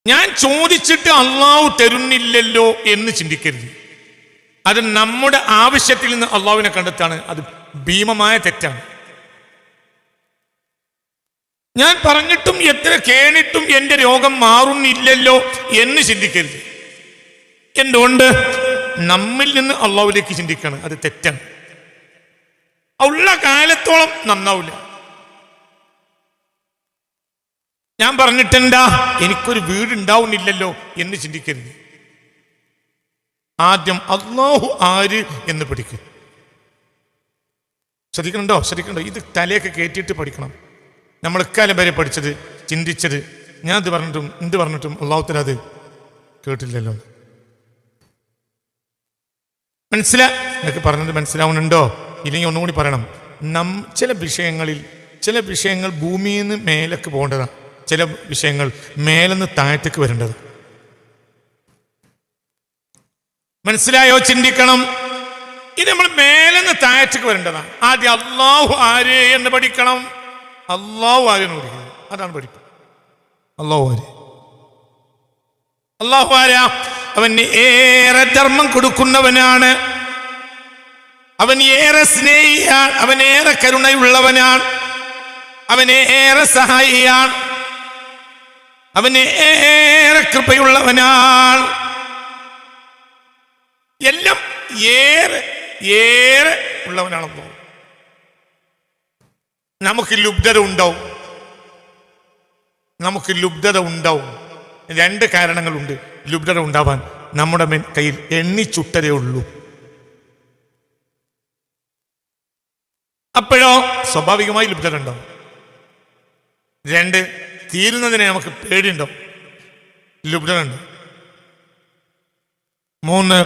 ഞാൻ ചോദിച്ചിട്ട് അള്ളാഹു തരുന്നില്ലല്ലോ എന്ന് ചിന്തിക്കരുത്. അത് നമ്മുടെ ആവശ്യത്തിൽ നിന്ന് അള്ളാഹുവിനെ കണ്ടെത്താണ്. അത് ഭീമമായ തെറ്റാണ്. ഞാൻ പറഞ്ഞിട്ടും എത്ര കേണിട്ടും എൻ്റെ രോഗം മാറുന്നില്ലല്ലോ എന്ന് ചിന്തിക്കരുത്. എന്തുകൊണ്ട്? നമ്മിൽ നിന്ന് അള്ളാഹുവിലേക്ക് ചിന്തിക്കണം. അത് തെറ്റാണ്. ഉള്ള കാലത്തോളം നന്നാവില്ല. ഞാൻ പറഞ്ഞിട്ടെന്താ, എനിക്കൊരു വീടുണ്ടാവുന്നില്ലല്ലോ എന്ന് ചിന്തിക്കരുത്. ആദ്യം അള്ളാഹു ആര് എന്ന് പഠിക്കും. ശ്രദ്ധിക്കണ്ടോ? ഇത് തലയൊക്കെ കയറ്റിയിട്ട് പഠിക്കണം. നമ്മൾ എക്കാലം വരെ പഠിച്ചത്, ചിന്തിച്ചത്, ഞാൻ എന്ത് പറഞ്ഞിട്ടും അള്ളാഹുത്തല അത് കേട്ടില്ലല്ലോ. എനിക്ക് പറഞ്ഞത് മനസ്സിലാവുന്നുണ്ടോ? ഇല്ലെങ്കിൽ ഒന്നുകൂടി പറയണം. ചില വിഷയങ്ങൾ ഭൂമിയിൽ നിന്ന് മേലേക്ക് പോകേണ്ടതാണ്. ചില വിഷയങ്ങൾ മേലെന്ന് താഴത്തേക്ക് വരേണ്ടത്. മനസ്സിലായോ? ചിന്തിക്കണം. ഇത് നമ്മൾ മേലെന്ന് താഴത്തേക്ക് വരേണ്ടതാണ്. ആദ്യം അള്ളാഹു ആര് എന്ന് പഠിക്കണം. അള്ളാഹു ആരെന്ന് പഠിക്കുന്നത്, അതാണ് പഠിക്കുന്നത്. അള്ളാഹു ആരാ? അവന് ഏറെ ധർമ്മം കൊടുക്കുന്നവനാണ്. അവൻ ഏറെ സ്നേഹിയാണ്. അവൻ ഏറെ കരുണയുള്ളവനാണ്. അവനെ ഏറെ സഹായിയാണ്. അവന് ഏറെ കൃപയുള്ളവനാണ്. എല്ലാം ഏറെ ഏറെ ഉള്ളവനാണല്ലോ. നമുക്ക് ലുബ്ധത ഉണ്ടാവും. രണ്ട് കാരണങ്ങളുണ്ട് ലുബ്ധത ഉണ്ടാവാൻ. നമ്മുടെ കയ്യിൽ എണ്ണിച്ചുട്ടരേ ഉള്ളൂ. അപ്പോഴോ സ്വാഭാവികമായി ലുബ്ധത ഉണ്ടാവും. രണ്ട്, തീരുന്നതിനെ നമുക്ക് പേടിയുണ്ടാവും, ലുബ്ധത ഉണ്ട്. മൂന്ന്,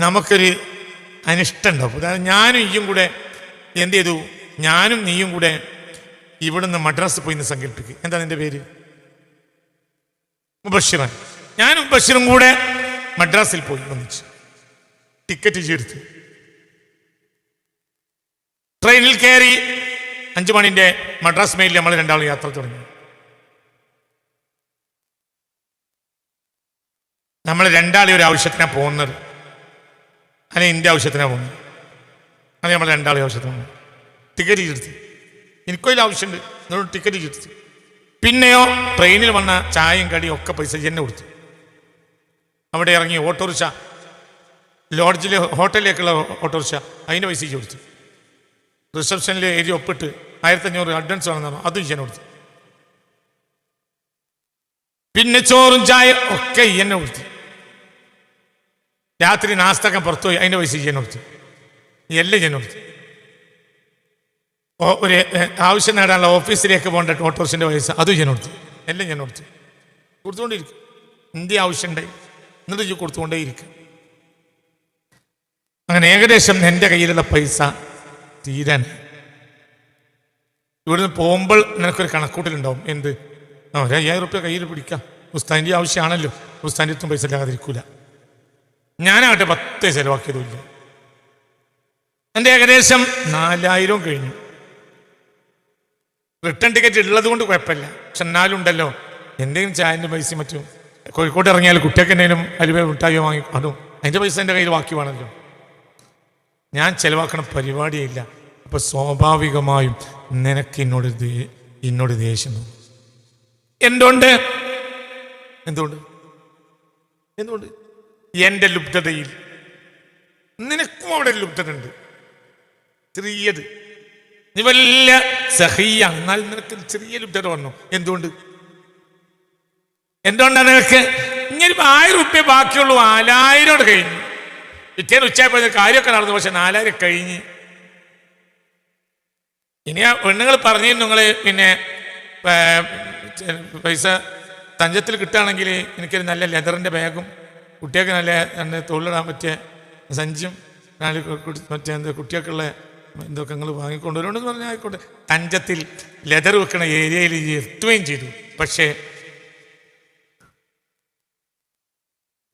നമുക്കൊരു അനിഷ്ടം ഉണ്ടാവും. അതായത് ഞാനും നീയും കൂടെ എന്ത് ചെയ്തു? ഞാനും നീയും കൂടെ ഇവിടുന്ന് മദ്രാസ് പോയി എന്ന് സങ്കല്പിക്കുക. എന്താ നിന്റെ പേര്? മുബഷിറൻ. ഞാനും മുബഷിറും കൂടെ മദ്രാസിൽ പോയി ഒന്നിച്ച് ടിക്കറ്റ് ചെയ്തെടുത്ത് ട്രെയിനിൽ കയറി 5 മണിന്റെ മദ്രാസ് മെയിലിൽ നമ്മൾ രണ്ടാളും യാത്ര തുടങ്ങി. നമ്മൾ രണ്ടാളെ ഒരു ആവശ്യത്തിനാണ് പോകുന്നത്, അല്ലെങ്കിൽ എൻ്റെ ആവശ്യത്തിനാണ് പോകുന്നത്, അല്ലെങ്കിൽ നമ്മൾ രണ്ടാളെ ആവശ്യത്തിനാണ് ടിക്കറ്റ് ചെയ്തെടുത്ത്. എനിക്കൊരു ആവശ്യമുണ്ട്, നിങ്ങൾ ടിക്കറ്റ് ചെയ്തെടുത്ത്. പിന്നെയോ ട്രെയിനിൽ വന്ന ചായയും കടിയും ഒക്കെ പൈസ എന്നെ കൊടുത്തു. അവിടെ ഇറങ്ങി ഓട്ടോറിക്ഷ, ലോഡ്ജിലെ ഹോട്ടലിലേക്കുള്ള ഓട്ടോറിക്ഷ, അതിൻ്റെ പൈസ കൊടുത്തു. റിസപ്ഷനിൽ എഴുതി ഒപ്പിട്ട് 1500 അഡ്വാൻസ് വേണമെന്ന് പറഞ്ഞു, അതും ചെയ്യാൻ കൊടുത്തു. പിന്നെ ചോറും ചായ ഒക്കെ എന്നെ കൊടുത്തു. രാത്രി നാസ്തക്കം പുറത്തുപോയി, അതിൻ്റെ പൈസ ചെയ്യാൻ കൊടുത്തു. എല്ലാം ചെയ്യാൻ കൊടുത്തു. ഒരു ആവശ്യം നേടാനുള്ള ഓഫീസിലേക്ക് പോകേണ്ട ഓട്ടോറിക്ഷൻ്റെ പൈസ അതും ചെയ്യാൻ കൊടുത്തു. എല്ലാം ഞാൻ കൊടുത്തുകൊണ്ടിരിക്കും. ഇന്ത്യ ആവശ്യമുണ്ടായി എന്നിട്ട് കൊടുത്തുകൊണ്ടേയിരിക്കും. അങ്ങനെ ഏകദേശം എൻ്റെ കയ്യിലുള്ള പൈസ തീരാൻ. ഇവിടുന്ന് പോകുമ്പോൾ നിനക്കൊരു കണക്കൂട്ടലുണ്ടാവും. എന്ത്? 5000 റുപ്യ കയ്യിൽ പിടിക്കാം, ഉസ്താദിൻ്റെ ആവശ്യമാണല്ലോ, ഉസ്താദിൻ്റെ അടുത്തും പൈസ ഇല്ലാതിരിക്കൂല. ഞാനാകട്ടെ 10 ചിലവാക്കിയതുമില്ല. എൻ്റെ ഏകദേശം 4000 കഴിഞ്ഞു. റിട്ടേൺ ടിക്കറ്റ് ഉള്ളത് കൊണ്ട് കുഴപ്പമില്ല. പക്ഷെ എന്നാലും ഉണ്ടല്ലോ എന്തെങ്കിലും ചായൻ്റെ പൈസ മറ്റും. കോഴിക്കോട്ട് ഇറങ്ങിയാൽ കുട്ടിയൊക്കെ എന്തെങ്കിലും അലുവ മിഠായിയോ വാങ്ങി, അതും അതിൻ്റെ പൈസ എൻ്റെ കയ്യിൽ ബാക്കി വേണമല്ലോ. ഞാൻ ചിലവാക്കണ പരിപാടിയില്ല. അപ്പൊ സ്വാഭാവികമായും നിനക്ക് എന്നോട് ദേഷ്യം. എന്തുകൊണ്ട്? എൻ്റെ ലുബ്ധതയിൽ നിനക്കും അവിടെ ലുബ്ധത ഉണ്ട്. ചെറിയത്, നീ വലിയ സഹിയ, എന്നാൽ നിനക്ക് ചെറിയ ലുബ്ധത വന്നു. എന്തുകൊണ്ടാണ് നിനക്ക്? ഇങ്ങനെ 1000 റുപ്യ ബാക്കിയുള്ളൂ, 4000 കഴിഞ്ഞു. പിറ്റേന്ന് ഉച്ചയായപ്പോൾ കാര്യമൊക്കെ നടന്നു, പക്ഷെ 4000 കഴിഞ്ഞ്. ഇനി ആ പെണ്ണുങ്ങൾ പറഞ്ഞിരുന്നു, നിങ്ങൾ പിന്നെ പൈസ തഞ്ചത്തിൽ കിട്ടുകയാണെങ്കിൽ എനിക്കൊരു നല്ല ലെതറിൻ്റെ ബാഗും കുട്ടികൾക്ക് നല്ല തൊഴിലിടാൻ പറ്റിയ സഞ്ചിയും മറ്റേ കുട്ടികൾക്കുള്ള എന്തൊക്കെ നിങ്ങൾ വാങ്ങിക്കൊണ്ടുവരുമെന്ന് പറഞ്ഞാൽ ആയിക്കോട്ടെ. തഞ്ചത്തിൽ ലെതർ വെക്കണ ഏരിയയിൽ എത്തുകയും ചെയ്തു. പക്ഷേ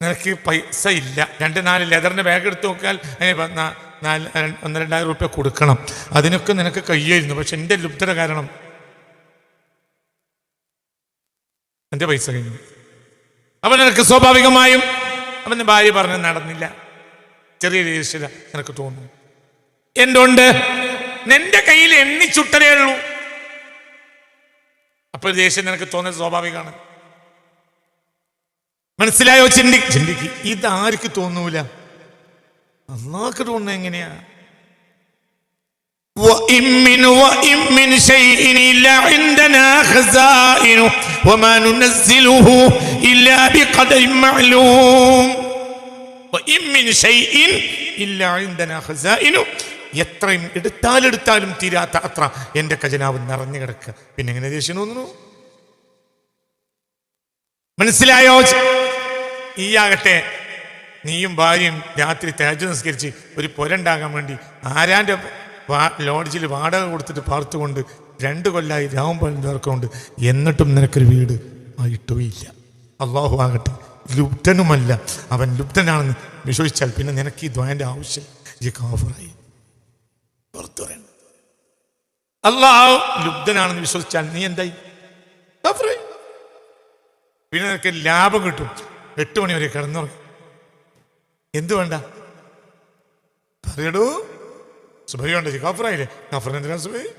നിനക്ക് പൈസ ഇല്ല. 2-4 ലെതറിൻ്റെ ബാഗ് എടുത്ത് നോക്കിയാൽ അതിന് 1-2,000 റുപ്യ കൊടുക്കണം. അതിനൊക്കെ നിനക്ക് കഴിയായിരുന്നു. പക്ഷെ എൻ്റെ ലുബ്ധത കാരണം എൻ്റെ പൈസ കഴിഞ്ഞു. നിനക്ക് സ്വാഭാവികമായും അവന്റെ ഭാര്യ പറഞ്ഞ് നടന്നില്ല, ചെറിയ ദേഷ്യത നിനക്ക് തോന്നുന്നു. എന്തുകൊണ്ട്? നിന്റെ കയ്യിൽ എണ്ണിച്ചുട്ടലേ ഉള്ളൂ. അപ്പോൾ ദേഷ്യം നിനക്ക് തോന്നുന്നത് സ്വാഭാവികമാണ്. മനസ്സിലായോ? ചിന്തിക്ക്. ഇതാർക്ക് തോന്നൂല? അള്ളാഹ്ക്ക് തോന്നുന്നത് എങ്ങനെയാ? وَإِن مِّن شَيْءٍ إِلَّا عِندَنَا خَزَائِنُهُ وَمَا نُنَزِّلُهُ إِلَّا بِقَدَرٍ مَّعْلُومٍ وَإِن مِّن شَيْءٍ إِلَّا عِندَنَا خَزَائِنُهُ. എത്രയും എടുത്താലും തീരാത്ത അത്ര എന്റെ ഖജനാവ് നിറഞ്ഞു കിടക്കുക. പിന്നെ എങ്ങനെ ദേഷ്യം തോന്നുന്നു? മനസ്സിലായോ? ഈയാകട്ടെ നീയും ഭാര്യയും രാത്രി തഹജ്ജുദ് നിസ്കരിച്ച് ഒരു പുരണ്ടാകാൻ വേണ്ടി ആരാന്റെ ലോഡ്ജിൽ വാടക കൊടുത്തിട്ട് പാർത്തുകൊണ്ട് 2 കൊല്ലായി രാവും പകലും തീർക്കുന്നുണ്ട്. എന്നിട്ടും നിനക്കൊരു വീട് ആയിട്ടുമില്ല. അള്ളാഹു ആകട്ടെ ലുബ്ധനുമല്ല, അവൻ ലുബ്ധനാണെന്ന് വിശ്വസിച്ചാൽ പിന്നെ നിനക്ക് ഈ ദ്വാന്റെ ആവശ്യം. കാഫിറായി പുറത്തു പറയണം. അള്ളാഹു ലുബ്ധനാണെന്ന് വിശ്വസിച്ചാൽ നീ എന്തായി? കാഫിറായി. പിന്നെ നിനക്ക് ലാഭം കിട്ടും. 8 മണി വരെ കിടന്നുറങ്ങും. എന്തു വേണ്ട പറയടൂ? സുബഹിയുണ്ട്, കാഫിറായില്ലേ? കാഫിറിന് എന്തിനാ സുബഹി?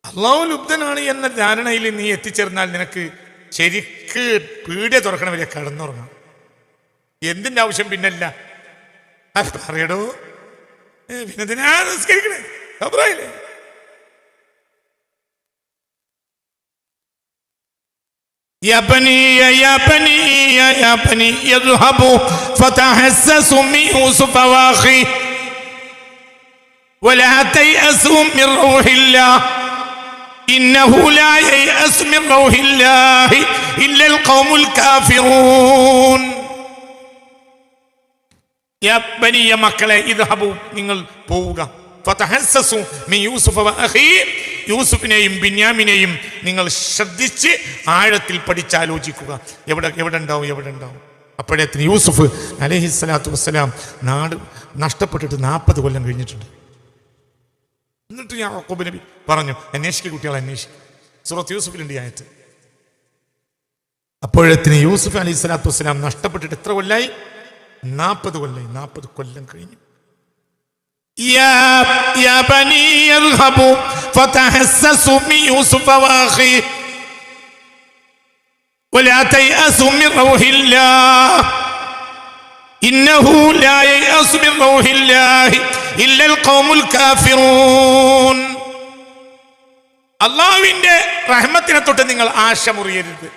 അള്ളാഹു ലുബ്ധനാണ് എന്ന ധാരണയിൽ നീ എത്തിച്ചേർന്നാൽ നിനക്ക് ശരിക്ക് പീഡിയ തുറക്കണവരെ കിടന്നുറങ്ങാം. എന്തിന്റെ ആവശ്യം പിന്നല്ല? പറയടോ, പിന്നെന്തിനാ നിസ്കരിക്കണേ? കാഫിറായില്ലേ? يا بني يذهبوا فتحسسوا من يوسف واخيه ولا تيأسوا من روح الله إنه لا ييأس من روح الله إلا القوم الكافرون. يا بني മക്കളെ اذهبوا നിങ്ങൾ പോവുക. ഫതഹസ്സസു മിൻ യൂസുഫ വഅഖീ യൂസുഫിനെയും ബിന്യാമിനെയും നിങ്ങൾ ശ്രദ്ധിച്ച് ആഴത്തിൽ പഠിച്ചാലോചിക്കുക. എവിടെ ഉണ്ടാവും. അപ്പോഴേത്തിന് യൂസുഫ് അലൈഹിസ്സലാത്തു വസ്സലാം നാട് നഷ്ടപ്പെട്ടിട്ട് 40 കൊല്ലം കഴിഞ്ഞിട്ടുണ്ട്. എന്നിട്ട് യാക്കൂബ് നബി പറഞ്ഞു, അന്വേഷിക്കുക കുട്ടികളെ, അന്വേഷിക്കുക. സൂറത്ത് യൂസുഫിലുണ്ട് ആയത്ത്. അപ്പോഴത്തിന് യൂസുഫ് അലൈഹിസ്സലാത്തു വസ്സലാം നഷ്ടപ്പെട്ടിട്ട് എത്ര കൊല്ലായി? 40 കൊല്ലായി. 40 കൊല്ലം കഴിഞ്ഞു. يا بني يذهبوا فتحسسوا من يوسف واخيه ولا تيأسوا من روح الله إنه لا ييأس من روح الله إلا القوم الكافرون. അള്ളാഹുവിന്റെ റഹ്മത്തിനെ തൊട്ട് നിങ്ങൾ ആശ മുറിയരുത്.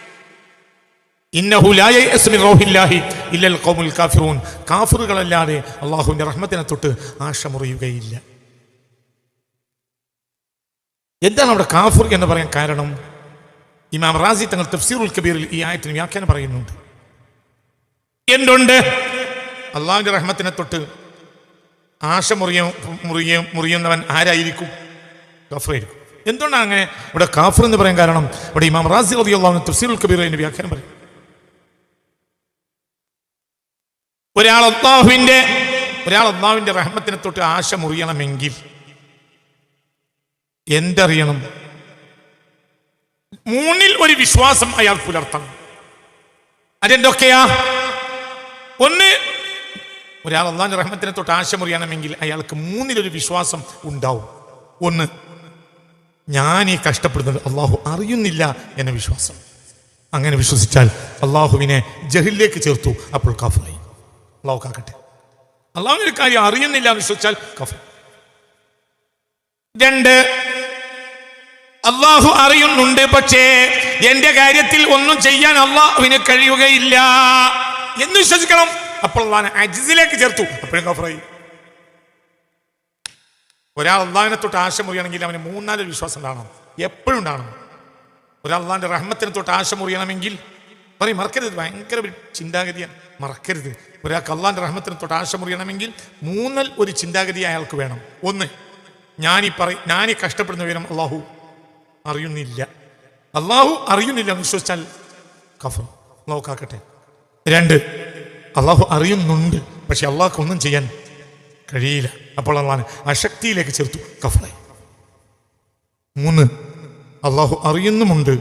ഇന്നഹു ലാ യയഅസു മിൻ റൗഹില്ലാഹി ഇല്ലൽ ഖൗമുൽ കാഫിറൂൻ. കാഫിറുകളല്ലാതെ അള്ളാഹുവിന്റെ റഹ്മത്തിനെ തൊട്ട് ആശ മുറിയുകയില്ല. എന്താണ് അവിടെ കാഫിർ എന്ന് പറയാൻ കാരണം? ഇമാം റാസി തങ്ങൾ തഫ്സീറുൽ കബീറിൽ ഈ ആയത്തിന് വ്യാഖ്യാനം പറയുന്നുണ്ട്. എന്തുണ്ട്? അള്ളാഹുവിന്റെ റഹ്മത്തിനെ തൊട്ട് ആശ മുറിയുന്നവൻ ആരായിരിക്കും? കാഫിറായിരിക്കും. എന്തുകൊണ്ടാണ് അങ്ങനെ ഇവിടെ കാഫിർ എന്ന് പറയാൻ കാരണം? ഇവിടെ ഇമാം റാസി റളിയല്ലാഹു അൻഹു തഫ്സീറുൽ കബീറിന്റെ വ്യാഖ്യാനം പറയും. ഒരാൾ അള്ളാഹുവിന്റെ റഹ്മത്തിനെ തൊട്ട് ആശ മുറിയണമെങ്കിൽ എന്തറിയണം? 3 ഒരു വിശ്വാസം അയാൾ പുലർത്തണം. അതെന്തൊക്കെയാ? 1, ഒരാൾ അള്ളാഹുവിന്റെ റഹ്മത്തിനെ തൊട്ട് ആശ മുറിയണമെങ്കിൽ അയാൾക്ക് 3 ഒരു വിശ്വാസം ഉണ്ടാവും. 1, ഞാൻ ഈ കഷ്ടപ്പെടുന്നത് അള്ളാഹു അറിയുന്നില്ല എന്ന വിശ്വാസം. അങ്ങനെ വിശ്വസിച്ചാൽ അള്ളാഹുവിനെ ജഹലിലേക്ക് ചേർത്തു, അപ്പോൾ കാഫിറായി. അള്ളാഹു കാക്കട്ടെ. അള്ളാഹുവിന്റെ കാര്യം അറിയുന്നില്ല എന്ന് വിശ്വസിച്ചാൽ കാഫിർ. 2, അള്ളാഹു അറിയുന്നുണ്ട്, പക്ഷേ എന്റെ കാര്യത്തിൽ ഒന്നും ചെയ്യാൻ അള്ളാഹുവിന് കഴിയുകയില്ല എന്ന് വിശ്വസിക്കണം. അപ്പോൾ അള്ളാഹുവിനെ അജ്സിലേക്ക് ചേർത്തു, അപ്പോഴും കാഫിറായി. ഒരാൾ അള്ളാഹുവിനെ തൊട്ട് ആശ മുറിയണമെങ്കിൽ അവന് 3-4 വിശ്വാസം ഉണ്ടാകണം, എപ്പോഴും ഉണ്ടാകണം. ഒരാൾ അള്ളാഹിന്റെ റഹ്മത്തിനെ തൊട്ട് ആശ മുറിയണമെങ്കിൽ പറയും, മറക്കരുത്, ഭയങ്കര ഒരു ചിന്താഗതിയാണ്, മറക്കരുത്. ഒരാൾക്ക് അള്ളാഹിന്റെ റഹ്മത്തിനെ തൊട്ട് ആശ മുറിയണമെങ്കിൽ 3 ഒരു ചിന്താഗതി അയാൾക്ക് വേണം. 1, ഞാനീ കഷ്ടപ്പെടുന്ന വിവരം അള്ളാഹു അറിയുന്നില്ല. അള്ളാഹു അറിയുന്നില്ല എന്ന് വിശ്വസിച്ചാൽ കഫർ, അള്ളാഹു കാക്കട്ടെ. 2, അള്ളാഹു അറിയുന്നുണ്ട്, പക്ഷെ അള്ളാഹ്ക്ക് ഒന്നും ചെയ്യാൻ കഴിയില്ല, അപ്പോൾ അള്ളാഹ് അശക്തിയിലേക്ക് ചേർത്തു, കഫറായി. 3, അള്ളാഹു അറിയുന്നുമുണ്ട്,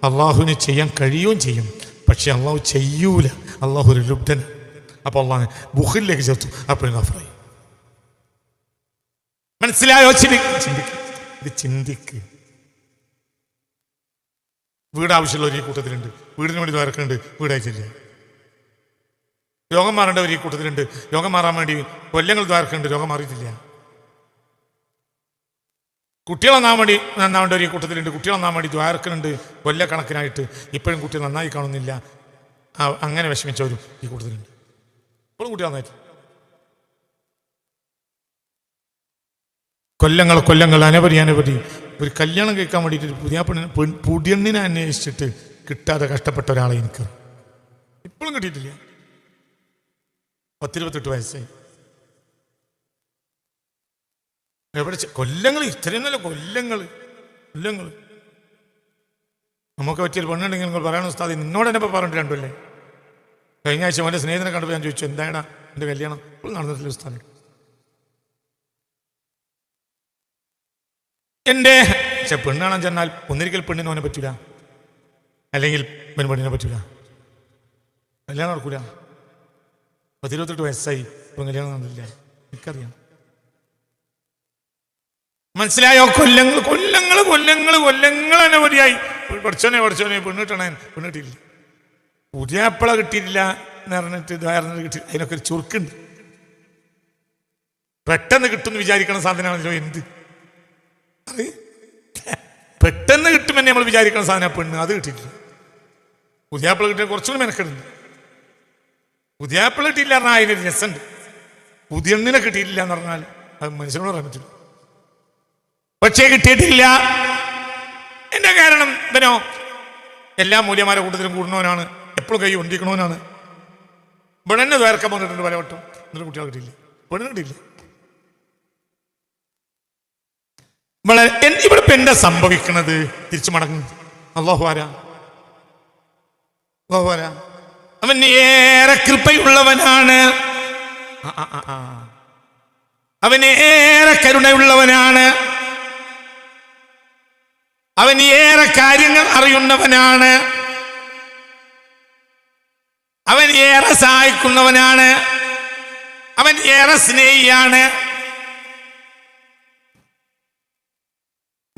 അള്ളാഹുവിന് ചെയ്യാൻ കഴിയുകയും ചെയ്യും, പക്ഷെ പക്ഷെ അള്ളാഹു ചെയ്യൂല. അള്ളാഹു ഒരു ലുബ്ധൻ. അപ്പോൾ അള്ളാഹ് ബുഖിലേക്ക് ചേർത്തു. അപ്പോഴും ഗഫറായി. മനസ്സിലായോ? ചിന്തിക്ക്. വീട് ആവശ്യമുള്ളവർ ഈ കൂട്ടത്തിലുണ്ട്. വീടിന് വേണ്ടി ദ്വാരക്കുന്നുണ്ട്, വീടയച്ചില്ല. രോഗം മാറേണ്ടവർ ഈ കൂട്ടത്തിലുണ്ട്. രോഗം മാറാൻ വേണ്ടി കൊല്ലങ്ങൾ ദ്വാരക്കുന്നുണ്ട്, രോഗം മാറിയിട്ടില്ല. നന്നാവേണ്ടവർ ഈ കൂട്ടത്തിലുണ്ട്. കുട്ടികൾ നന്നാൻ വേണ്ടി ദ്വാരക്കുന്നുണ്ട് കൊല്ലക്കണക്കിനായിട്ട്. ഇപ്പോഴും കുട്ടികൾ നന്നായി കാണുന്നില്ല. അങ്ങനെ വിഷമിച്ചവരും ഈ കൂട്ടത്തിലുണ്ട്. ഇപ്പോഴും കുട്ടി നന്നായിട്ട് കൊല്ലങ്ങൾ അനവധി ഒരു കല്യാണം കഴിക്കാൻ വേണ്ടിയിട്ട് ഒരു പുതിയണ്ണിനെ അന്വേഷിച്ചിട്ട് കിട്ടാതെ കഷ്ടപ്പെട്ട ഒരാളെ എനിക്ക് ഇപ്പോഴും കിട്ടിയിട്ടില്ല. 28 വയസ്സായി. എവിടെ കൊല്ലങ്ങൾ, ഇത്രയും നല്ല കൊല്ലങ്ങൾ. നമുക്ക് പറ്റിയൊരു പെണ്ണുണ്ടെങ്കിൽ നിങ്ങൾ പറയണം ഉസ്താദ്, നിന്നോട് എന്നെ ഇപ്പോൾ പറഞ്ഞിട്ട് രണ്ടുമല്ലേ. കഴിഞ്ഞ ആഴ്ച അവൻ്റെ സ്നേഹിതനെ കണ്ടപ്പോൾ ഞാൻ ചോദിച്ചു, എന്താണ് എൻ്റെ കല്യാണം? ഇപ്പോൾ നടന്നിട്ടില്ല ഉസ്താദ്. എൻ്റെ പെണ്ണ് കാണാൻ ചെന്നാൽ ഒന്നിരിക്കൽ പെണ്ണിന് അവനെ പറ്റൂല, അല്ലെങ്കിൽ പെണ്ണിനെ പറ്റൂല, കല്യാണം നടക്കൂല. 28 വയസ്സായി, ഇപ്പം കല്യാണം നടന്നില്ല. എനിക്കറിയാം. മനസ്സിലായോ? കൊല്ലങ്ങൾ അനവധിയായി. പഠിച്ചോനെ പെണ്ണിട്ടില്ല. പുതിയാപ്പിള കിട്ടിയിട്ടില്ല എന്ന് പറഞ്ഞിട്ട് കിട്ടി. അതിനൊക്കെ ഒരു ചുരുക്കുണ്ട്. പെട്ടെന്ന് കിട്ടുമെന്ന് വിചാരിക്കണ സാധനമാണല്ലോ എന്ത്. അത് പെട്ടെന്ന് കിട്ടുമെന്ന് നമ്മൾ വിചാരിക്കണ സാധനം പെണ്ണ്, അത് കിട്ടിയിട്ടില്ല. പുതിയാപ്പിള കിട്ടിയ കുറച്ചുകൂടി മെനക്കെടുണ്ട്. പുതിയാപ്പിള കിട്ടിയില്ല പറഞ്ഞാൽ അതിനൊരു രസമുണ്ട്. പുതിയണ്ണിനെ കിട്ടിയിട്ടില്ല എന്ന് പറഞ്ഞാൽ അത് മനുഷ്യനോട് പറയാൻ പറ്റില്ല. പക്ഷേ കിട്ടിയിട്ടില്ല. എന്റെ കാരണം ഇവനോ എല്ലാ മൂല്യമാരുടെ കൂട്ടത്തിലും കൂടുന്നവനാണ്, എപ്പോഴും കൈ ഒണ്ടിക്കണവനാണ്. പെണ്ണിനെ വേർക്കാൻ പറഞ്ഞിട്ടുണ്ട് പലവട്ടം. എന്നിട്ട് കുട്ടികൾ കിട്ടിയില്ല, പെണ്ണിന് കിട്ടിയില്ല. ഇവിടെ ഇപ്പം എന്താ സംഭവിക്കണത്? തിരിച്ചു മടങ്ങും. അല്ലാഹു ആരാ? അവൻ ഏറെ കൃപയുള്ളവനാണ്, അവൻ ഏറെ കരുണയുള്ളവനാണ്, അവൻ ഏറെ കാര്യങ്ങൾ അറിയുന്നവനാണ്, അവൻ ഏറെ സഹായിക്കുന്നവനാണ്, അവൻ ഏറെ സ്നേഹിയാണ്.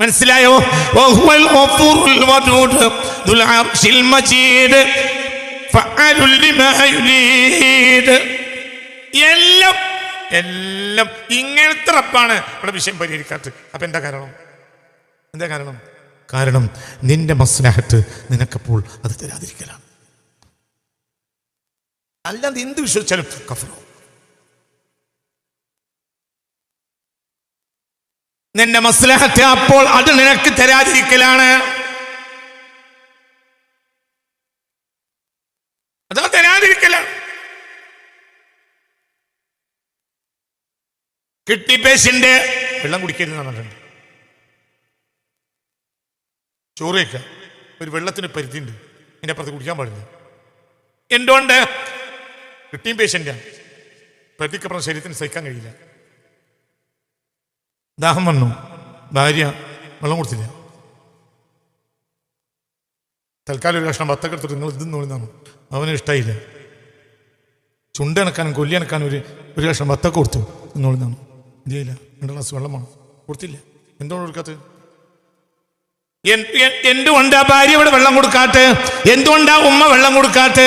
മനസ്സിലായോ? വഹുവൽ ഗഫൂറുൽ വദൂദ് ദുൽ അർശിൽ മജീദ് ഫഅലുൽ ലിമാ യുരീദ്. എല്ലാം ഇങ്ങനത്തെ റബ്ബാണ് ഇവിടെ വിഷയം പരിഹരിക്കാത്തത്. അപ്പൊ എന്താ കാരണം? കാരണം നിന്റെ മസ്ലഹത്ത് നിനക്കപ്പോൾ അത് തരാതിരിക്കലാണ്. അല്ലാതെ എന്ത് വിശ്വസിച്ചാലും കഫറോ. നിന്റെ മസ്ലഹത്ത് അപ്പോൾ അത് നിനക്ക് തരാതിരിക്കലാണ്. അതാ തരാതിരിക്കലാണ്. കിഡ്നി പേഷ്യന്റ് വെള്ളം കുടിക്കരുത് പറഞ്ഞിട്ടുണ്ട്. ചോറ് വയ്ക്കുക, ഒരു വെള്ളത്തിന് പരിധിയുണ്ട്, ഇതിൻ്റെ അപ്പുറത്ത് കുടിക്കാൻ പാടില്ല. എന്തുകൊണ്ട്? കിഡ്നി പേഷ്യന്റാണ്, പരിധിക്കപ്പുറം ശരീരത്തിന് സഹിക്കാൻ കഴിയില്ല. ദാഹം വന്നു, ഭാര്യ വെള്ളം കൊടുത്തില്ല. തൽക്കാലം ഒരു കഷ്ണം ഭത്തൊക്കെ എടുത്തിട്ട് നിങ്ങൾ ഇത് നോളിന്നാണ്. അവന് ഇഷ്ടമായില്ല. ചുണ്ടനക്കാനും കൊല്ലിയനക്കാനും ഒരു കഷ്ണം ഭത്തൊക്കെ കൊടുത്തു നോളിന്നാണ്. ഇതില്ല, 2 ഗ്ലാസ് വെള്ളം വേണം, കൊടുത്തില്ല. എന്തുകൊണ്ട് കൊടുക്കാത്തത്? എന്തുകൊണ്ടാ ഭാര്യ ഇവിടെ വെള്ളം കൊടുക്കാത്ത? എന്തുകൊണ്ടാ ഉമ്മ വെള്ളം കൊടുക്കാത്ത?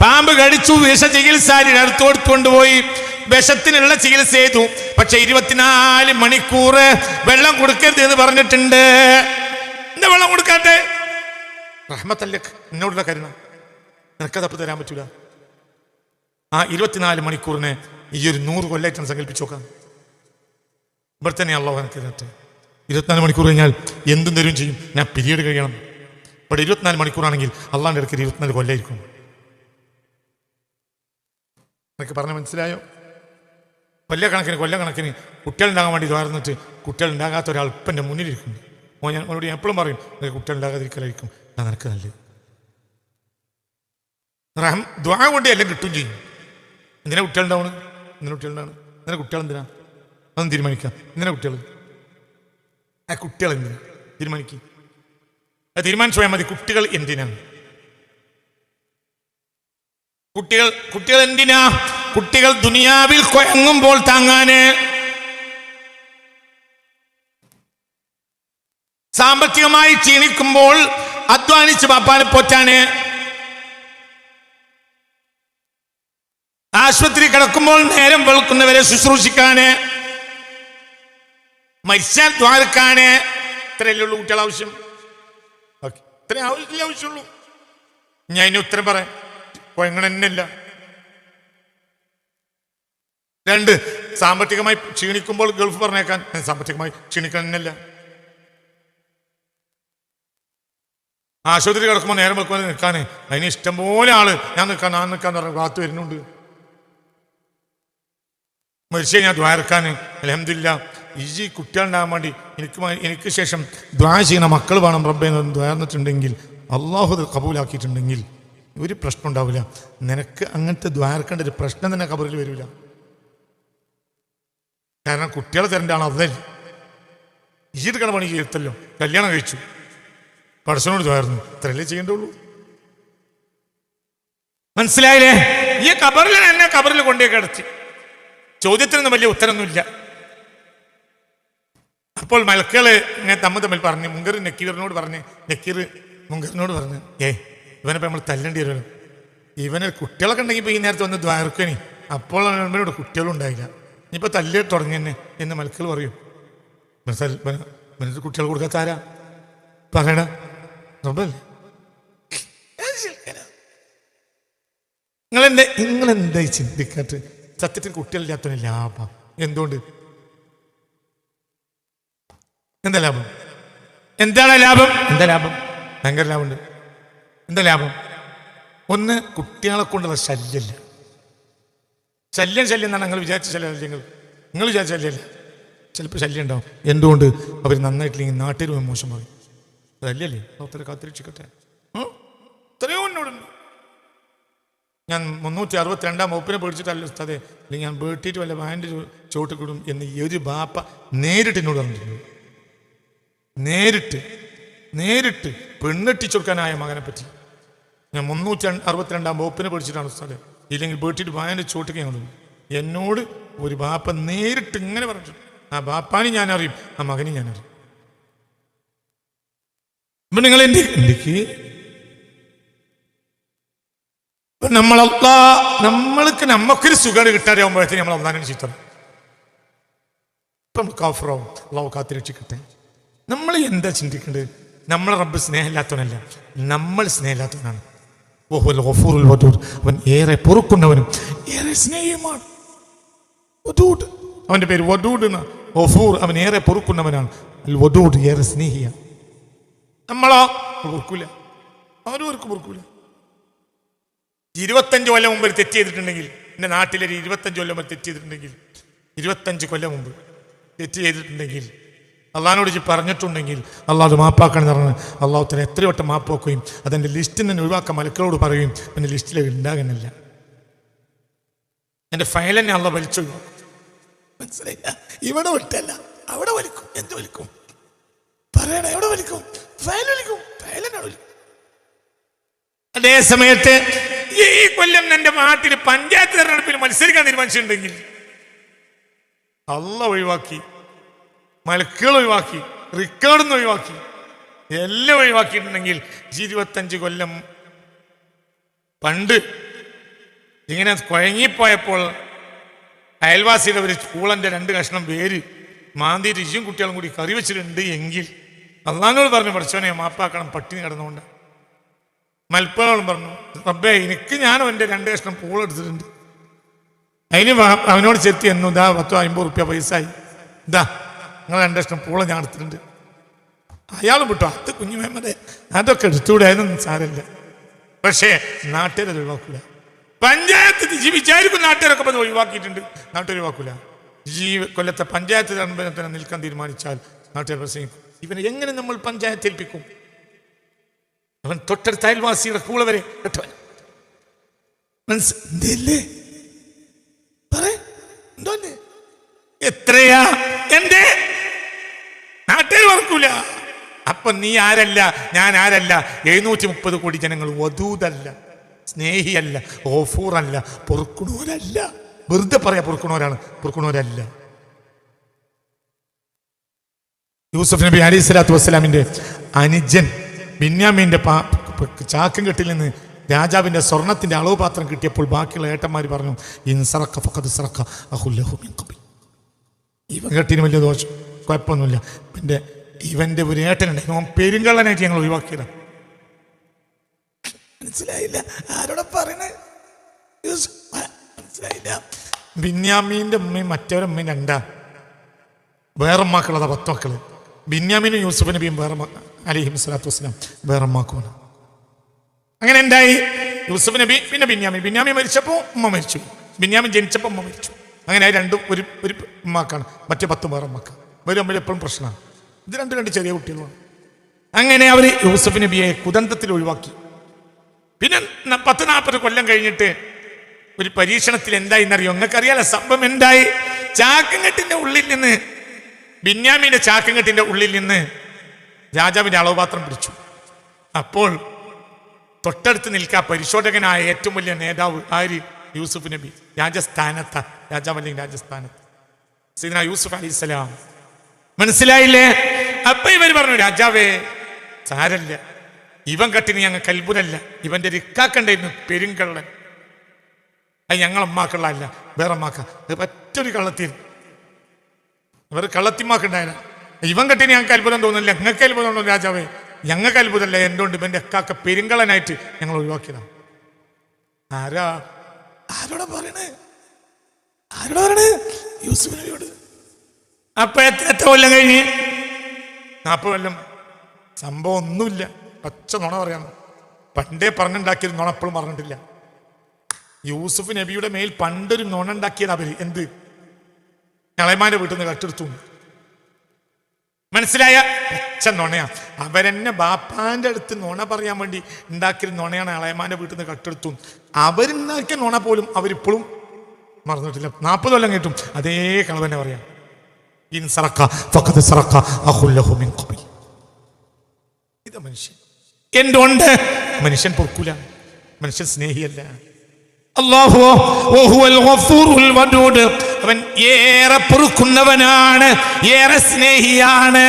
പാമ്പ് കടിച്ചു, വിഷ ചികിത്സ അടുത്തോട്ട് കൊണ്ടുപോയി വിഷത്തിനുള്ള ചികിത്സ ചെയ്തു. പക്ഷെ 24 മണിക്കൂർ വെള്ളം കൊടുക്കരുത് എന്ന് പറഞ്ഞിട്ടുണ്ട്. എന്താ വെള്ളം കൊടുക്കാത്തെ? റഹ്മത്തല്ലക്ക്, എന്നോടുള്ള കരുണ, നിനക്കതപ്പ് തരാൻ പറ്റൂല. ആ 24 മണിക്കൂറിനെ ഈ ഒരു 100 കൊല്ലമായിട്ടാണ് സങ്കല്പിച്ചു നോക്കാം. ഇവിടെ തന്നെ അള്ളാഹു എനിക്ക് 24 മണിക്കൂർ കഴിഞ്ഞാൽ എന്തും തരും ചെയ്യും. ഞാൻ പിരീഡ് കഴിയണം. ഇവിടെ 24 മണിക്കൂറാണെങ്കിൽ അള്ളാഹിൻ്റെ ഇടയ്ക്ക് 24 കൊല്ലമായിരിക്കും. എന്നൊക്കെ പറഞ്ഞ് മനസ്സിലായോ? കൊല്ലക്കണക്കിന് കുട്ടികളുണ്ടാകാൻ വേണ്ടി ദ്വാരന്നിട്ട് കുട്ടികളുണ്ടാകാത്ത ഒരാൾ ഇപ്പം എൻ്റെ മുന്നിലിരിക്കുന്നു. ഞാൻ അവരോട് എപ്പോഴും പറയും, കുട്ടികളുണ്ടാകാതിരിക്കലായിരിക്കും നിനക്ക് നല്ലത്. ദ്വാ കൊണ്ട് എല്ലാം കിട്ടും ചെയ്യും. എന്തിനാ കുട്ടികളുണ്ടാവണം? എന്തിനാ കുട്ടികളെന്തിനാ? അതൊന്നും തീരുമാനിക്കാം. എന്തിനാ കുട്ടികൾ? ആ കുട്ടികളെന്തിനാ തീരുമാനിക്കും? തീരുമാനിച്ചു പോയാൽ മതി. കുട്ടികൾ എന്തിനാണ്? കുട്ടികൾ എന്തിനാ? കുട്ടികൾ ദുനിയാവിൽ കൊയങ്ങുമ്പോൾ താങ്ങാന്, സാമ്പത്തികമായി ക്ഷീണിക്കുമ്പോൾ അധ്വാനിച്ച് ബാപ്പാനെ പോറ്റാന്, ആശുപത്രി കിടക്കുമ്പോൾ നേരം വെളുക്കുന്നവരെ ശുശ്രൂഷിക്കാന്, മരിച്ചാൽ ദ്വാരക്കാന്. ഇത്രയല്ലേ ഉള്ളൂ കുട്ടികൾ ആവശ്യം? ഇത്രയും ആവശ്യമുള്ളൂ. ഞാൻ അതിന് ഉത്തരം പറയാം. കൊയങ്ങണല്ല. 2, സാമ്പത്തികമായി ക്ഷീണിക്കുമ്പോൾ ഗൾഫ് പറഞ്ഞേക്കാൻ. സാമ്പത്തികമായി ക്ഷീണിക്കണമെന്നല്ല. ആശുപത്രി കിടക്കുമ്പോൾ നേരം വെക്കുമ്പോൾ നിൽക്കാന്. അതിന് ഇഷ്ടംപോലെ ആള് ഞാൻ നിൽക്കാന്ന് പറഞ്ഞ കാത്തു വരുന്നുണ്ട്. മരിച്ചു ഞാൻ ദ്വാരക്കാന്. അൽഹംദുലില്ലാ, ഈ കുട്ടികളുണ്ടാകാൻ വേണ്ടി എനിക്ക് ശേഷം ദ്വാ ചെയ്യുന്ന മക്കൾ വേണം റബ്ബേ എന്ന് ദ്വാർന്നിട്ടുണ്ടെങ്കിൽ, അള്ളാഹു കബൂലാക്കിയിട്ടുണ്ടെങ്കിൽ ഒരു പ്രശ്നം ഉണ്ടാവില്ല. നിനക്ക് അങ്ങനത്തെ ദ്വാരക്കേണ്ട ഒരു പ്രശ്നം തന്നെ കബറിൽ വരില്ല. കാരണം കുട്ടികളെ തരേണ്ട ആൾ അതല്ല. ഈടുക്കണ പണി ചെയ്തല്ലോ. കല്യാണം കഴിച്ചു, പടച്ചവനോട് ദ്വാരുന്നു. ഇത്രയല്ലേ ചെയ്യേണ്ടുള്ളൂ. മനസ്സിലായില്ലേ? ഈ കബറിൽ എന്നെ കബറിൽ കൊണ്ടേ കിടത്തി. ചോദ്യത്തിനൊന്നും വലിയ ഉത്തരമൊന്നുമില്ല. അപ്പോൾ മലക്കുകള് ഇങ്ങനെ തമ്മിൽ പറഞ്ഞ് മുങ്കർ നക്കീറിനോട് പറഞ്ഞ്, നക്കീർ മുങ്കറിനോട് പറഞ്ഞ്, ഇവനിപ്പോൾ നമ്മൾ തല്ലേണ്ടി വരുമല്ലോ. ഇവന് കുട്ടികളൊക്കെ ഉണ്ടെങ്കിൽ ഇപ്പോൾ ഈ നേരത്തെ വന്ന് ദ്വാരക്കനി. അപ്പോൾ ഇവനോട് കുട്ടികളും ഉണ്ടായില്ല. ഇനിയിപ്പോൾ തല്ല് തുടങ്ങി തന്നെ എന്ന് മലക്കുകൾ പറയും. കുട്ടികൾ കൊടുക്കാത്ത ആരാ പറയണ? റബ്ബല്ലേ? നിങ്ങളെന്തായി ചിന്തിക്കാട്ട്? സത്യത്തിൽ കുട്ടികളില്ലാത്തവന് ലാഭം. എന്തുകൊണ്ട്? എന്താ ലാഭം? എന്താണ് ലാഭം? എന്താ ലാഭം? ഭയങ്കര ലാഭമുണ്ട്. എന്താ ലാഭം? ഒന്ന്, കുട്ടികളെ കൊണ്ടുള്ള ശല്യമില്ല. ശല്യം എന്നാണ് നിങ്ങൾ വിചാരിച്ച ശല്യങ്ങൾ. നിങ്ങൾ വിചാരിച്ച ശല്യമല്ല. ചിലപ്പോൾ ശല്യം ഉണ്ടാവും. എന്തുകൊണ്ട്? അവർ നന്നായിട്ടില്ലെങ്കിൽ നാട്ടിൽ മോശം പറയും. അതല്ലേ ഒത്തിരി കാത്തിരിച്ചിക്കട്ടെ. ഇത്രയോ എന്നോടുണ്ട്. ഞാൻ 362 വകുപ്പിനെ പേടിച്ചിട്ടല്ല ഉസ്താദേ, അല്ലെങ്കിൽ ഞാൻ പേട്ടിയിട്ട് വല്ല വാൻ്റെ ചോട്ട് കിടും എന്ന് ഈ ഒരു ബാപ്പ നേരിട്ട് എന്നോട് പറഞ്ഞിട്ടുണ്ട്. നേരിട്ട് പെണ്ണെട്ടിച്ചു കൊടുക്കാനായ മകനെ പറ്റി ഞാൻ 362 വകുപ്പിനെ പേടിച്ചിട്ടാണ് ഉസ്താദേ, ഇല്ലെങ്കിൽ പേട്ടിയിട്ട് വാൻ്റെ ചോട്ടൊക്കെ ഞങ്ങൾ എന്നോട് ഒരു ബാപ്പ നേരിട്ട് ഇങ്ങനെ പറഞ്ഞു. ആ ബാപ്പാനെ ഞാൻ അറിയും, ആ മകനെ ഞാൻ അറിയും. അപ്പൊ നിങ്ങൾ എന്തൊക്കെ നമുക്കൊരു സുഖം കിട്ടാതെയാകുമ്പോഴത്തേക്ക് നമ്മൾ അള്ളാനെ ചിത്രം ഇപ്പം കാഫറാവും. അള്ളാഹു കാത്തിരക്ഷിക്കട്ടെ. നമ്മൾ എന്താ ചിന്തിക്കേണ്ടത്? നമ്മളെ റബ്ബ് സ്നേഹമില്ലാത്തവനല്ല, നമ്മൾ സ്നേഹമില്ലാത്തവനാണ്. അവൻ ഏറെ പൊറുക്കുന്നവനും ഏറെ സ്നേഹമാണ്. അവന്റെ പേര് വദൂദ് എന്ന. ഗഫൂർ, അവൻ ഏറെ പൊറുക്കുന്നവനാണ്. വദൂദ്, ഏറെ സ്നേഹിയാണ്. നമ്മളോ പൊറുക്കൂല, ആരും പൊറുക്കൂല. 25 കൊല്ലം മുമ്പ് തെറ്റ് ചെയ്തിട്ടുണ്ടെങ്കിൽ, എൻ്റെ നാട്ടിലൊരു 25 കൊല്ലം മുമ്പ് തെറ്റ് ചെയ്തിട്ടുണ്ടെങ്കിൽ, 25 കൊല്ലം മുമ്പ് തെറ്റ് ചെയ്തിട്ടുണ്ടെങ്കിൽ, അള്ളാഹിനോട് പറഞ്ഞിട്ടുണ്ടെങ്കിൽ അള്ളാഹ് മാപ്പാക്കണം പറഞ്ഞ് അള്ളാഹു തന്നെ എത്ര വട്ടം മാപ്പ് വെക്കുകയും അതെൻ്റെ ലിസ്റ്റിൽ നിന്ന് ഒഴിവാക്കാൻ മലക്കളോട് പറയുകയും എൻ്റെ ലിസ്റ്റിൽ ഉണ്ടാകുന്നില്ല. എൻ്റെ ഫയൽ തന്നെ അള്ളാഹ് വലിച്ചു. മനസ്സിലായില്ല? ഇവിടെ വിട്ടല്ല, അവിടെ വലിക്കും. എന്ത് വലിക്കും പറയണ? എവിടെ വലിക്കും? ഫയൽ വലിക്കും. ഫയലെന്നെ വലിക്കും. അതേ സമയത്ത് ഈ കൊല്ലം എൻ്റെ നാട്ടിൽ പഞ്ചായത്ത് തെരഞ്ഞെടുപ്പിൽ മത്സരിക്കാൻ തീരുമാനിച്ചിട്ടുണ്ടെങ്കിൽ അള്ളാഹ് ഒഴിവാക്കി, മലക്കുകൾ ഒഴിവാക്കി, റിക്കാർഡൊന്നും ഒഴിവാക്കി, എല്ലാം ഒഴിവാക്കിയിട്ടുണ്ടെങ്കിൽ 25 കൊല്ലം പണ്ട് ഇങ്ങനെ കുഴങ്ങിപ്പോയപ്പോൾ അയൽവാസിയുടെ ഒരു പൂളൻ്റെ 2 കഷ്ണം വേര് മാന്തി രുചിയും കുട്ടികളും കൂടി കറി വെച്ചിട്ടുണ്ട് എങ്കിൽ അള്ളാഹിനോട് പറഞ്ഞു, പഠിച്ചവനെ മാപ്പാക്കണം, പട്ടിണി കിടന്നുകൊണ്ട്. മൽപ്പനോടും പറഞ്ഞു, റബ്ബേ എനിക്ക് ഞാനും എൻ്റെ 2 കഷ്ണം പൂളെടുത്തിട്ടുണ്ട്, അതിന് അവനോട് ചെത്തി എന്നു ഇതാ 10-50 റുപ്യ പൈസ ആയി, ഇതാ നിങ്ങൾ 2 കഷ്ണം പൂള ഞാൻ എടുത്തിട്ടുണ്ട്. അയാളും വിട്ടു, അത് കുഞ്ഞുമേമതെ അതൊക്കെ എടുത്തുകൂടെ, അതൊന്നും സാരമില്ല. പക്ഷേ നാട്ടുകാരത് ഒഴിവാക്കൂല. പഞ്ചായത്ത് വിചാരിക്കും നാട്ടുകാരൊക്കെ പറഞ്ഞ് ഒഴിവാക്കിയിട്ടുണ്ട്, നാട്ടുകാർ ഒഴിവാക്കൂല. കൊല്ലത്തെ പഞ്ചായത്ത് തെരഞ്ഞെടുപ്പിനെ നിൽക്കാൻ തീരുമാനിച്ചാൽ നാട്ടുകാർ പ്രസംഗിക്കും. ഇവനെ എങ്ങനെ നമ്മൾ പഞ്ചായത്ത് ഏൽപ്പിക്കും? അവൻ തൊട്ടടുത്ത അയൽവാസിയുടെ കൂടെ വരെ കെട്ടവൻ. മനസ്സിലേ? എത്രയാ എന്റെ നാട്ടുകാർ ഓർക്കൂല, അപ്പൊ നീ ആരല്ല, ഞാൻ ആരല്ല? 730 കോടി ജനങ്ങൾ. വദൂദല്ല, സ്നേഹിയല്ല, ഗഫൂറല്ല, പൊറുക്കണോരല്ല. വെറുതെ പറയാ പൊറുക്കണോരാണ്, പൊറുക്കണോരല്ല. യൂസുഫ് നബി അലൈഹി സ്വലാത്തു വസ്സലാമിന്റെ അനുജൻ ബിന്യാമീന്റെ ചാക്കും കെട്ടിൽ നിന്ന് രാജാവിന്റെ സ്വർണത്തിന്റെ അളവ് പാത്രം കിട്ടിയപ്പോൾ ബാക്കിയുള്ള ഏട്ടന്മാർ പറഞ്ഞു, ഇവൻ കെട്ടിന് വലിയ ദോഷം, കുഴപ്പമൊന്നുമില്ല. പിന്നെ ഇവന്റെ ഒരു ഏട്ടനുണ്ടായിരുന്നു, അവൻ പെരുങ്കള്ളനായിട്ട് ഞങ്ങൾ ഒഴിവാക്കിയതാ. മനസ്സിലായില്ല ആരോടെ പറയണേ? മനസ്സിലായില്ല. ബിന്യാമീന്റെ ഉമ്മയും മറ്റവരമ്മയും രണ്ടാ, വേറെ മക്കളതാ 10 മക്കള്. ബിന്യാമീനും യൂസുഫ് നബിയും വേറെ അലൈഹി സ്വലാത്തു വസ്സലാം വേറെ മാക്കുമാണ്. അങ്ങനെ ഉണ്ടായി യൂസുഫ് നബി പിന്നെ ബിന്യാമി മരിച്ചപ്പോൾ ഉമ്മ മരിച്ചു, ബിന്യാമിൻ ജനിച്ചപ്പോൾ ഉമ്മ മരിച്ചു. അങ്ങനെ രണ്ടും ഒരു ഉമ്മാക്കാണ്, മറ്റേ 10 വേറെ ഉമ്മാക്ക. ഇവർ തമ്മിൽ എപ്പോഴും പ്രശ്നമാണ്. ഇത് രണ്ട് ചെറിയ കുട്ടികളാണ്. അങ്ങനെ അവർ യൂസുഫ് നബിയെ കുദന്തത്തിൽ ഒഴിവാക്കി. പിന്നെ 10-40 കൊല്ലം കഴിഞ്ഞിട്ട് ഒരു പരീക്ഷണത്തിൽ എന്തായി എന്നറിയോ? നിങ്ങൾക്കറിയാലോ സംഭവം എന്തായി? ചാക്കങ്കെട്ടിന്റെ ഉള്ളിൽ നിന്ന്, ബിന്യാമിന്റെ ചാക്കങ്കെട്ടിന്റെ ഉള്ളിൽ നിന്ന് രാജാവിന്റെ അളവുപാത്രം പിടിച്ചു. അപ്പോൾ തൊട്ടടുത്ത് നിൽക്കുക പരിശോധകനായ ഏറ്റവും വലിയ നേതാവ് ആര്? യൂസുഫ് നബി. രാജസ്ഥാനത്ത്, രാജാവല്ലെങ്കിൽ രാജസ്ഥാനത്ത് സയ്യിദുനാ യൂസുഫ് അലൈഹിസ്സലാം. മനസ്സിലായില്ലേ? അപ്പൊ ഇവർ പറഞ്ഞു, രാജാവേ സാരല്ല, ഇവൻ കട്ടിന് ഞങ്ങൾക്ക് അത്ഭുതമല്ല, ഇവന്റെ റിക്കാക്കണ്ടായിരുന്നു പെരുങ്കള്ളൻ. അത് ഞങ്ങളമ്മാക്കുള്ളതല്ല, വേറെ അമ്മാക്ക. ഇത് പറ്റൊരു കള്ളത്തിൽ ഇവർ കള്ളത്തിമാക്കുണ്ടായ ഇവൻ കട്ടിന് ഞങ്ങൾക്ക് അത്ഭുതം തോന്നുന്നില്ല. ഞങ്ങൾക്ക് അത്ഭുതം ഉണ്ടോ രാജാവേ? ഞങ്ങൾക്ക് അത്ഭുതമല്ല, എന്തുകൊണ്ട് ഇവന്റെ അക്കാക്ക പെരുങ്കളനായിട്ട് ഞങ്ങൾ ഒഴിവാക്കിയതാണ്. ആരോടാ പറയണേ? യൂസുഫ് നബിയോട്. അപ്പൊ എത്ര കൊല്ലം കഴിഞ്ഞ്? 40 കൊല്ലം. സംഭവം ഒന്നുമില്ല, പച്ച നുണ പറയാം. പണ്ടേ പറഞ്ഞുണ്ടാക്കിയത് നുണ എപ്പോഴും പറഞ്ഞിട്ടില്ല. യൂസുഫ് നബിയുടെ മേൽ പണ്ടൊരു നുണ ഉണ്ടാക്കിയത് അവര്. എന്ത്? ഇളയമാന്റെ വീട്ടിൽ നിന്ന് കട്ടെടുത്തു. മനസ്സിലായ? പച്ച നുണയാ. അവരെന്നെ ബാപ്പാന്റെ അടുത്ത് നുണ പറയാൻ വേണ്ടി ഉണ്ടാക്കിയ നുണയാണ്. ഇളയമാന്റെ വീട്ടിൽ നിന്ന് കട്ടെടുത്തു. അവരുണ്ടാക്കിയ നുണ പോലും അവരിപ്പോഴും മറന്നിട്ടില്ല. 40 കൊല്ലം കേട്ടും അതേ കളവന്നെ പറയാം. ഇത് മനുഷ്യൻ. എന്തുകൊണ്ട്? മനുഷ്യൻ പൊറുക്കൂല, മനുഷ്യൻ സ്നേഹിയല്ല. അല്ലാഹു വഹുവൽ ഗഫൂറുൽ വദൂദ്, അവൻ ഏറെ പൊറുക്കുന്നവനാണ്, ഏറെ സ്നേഹിയാണ്.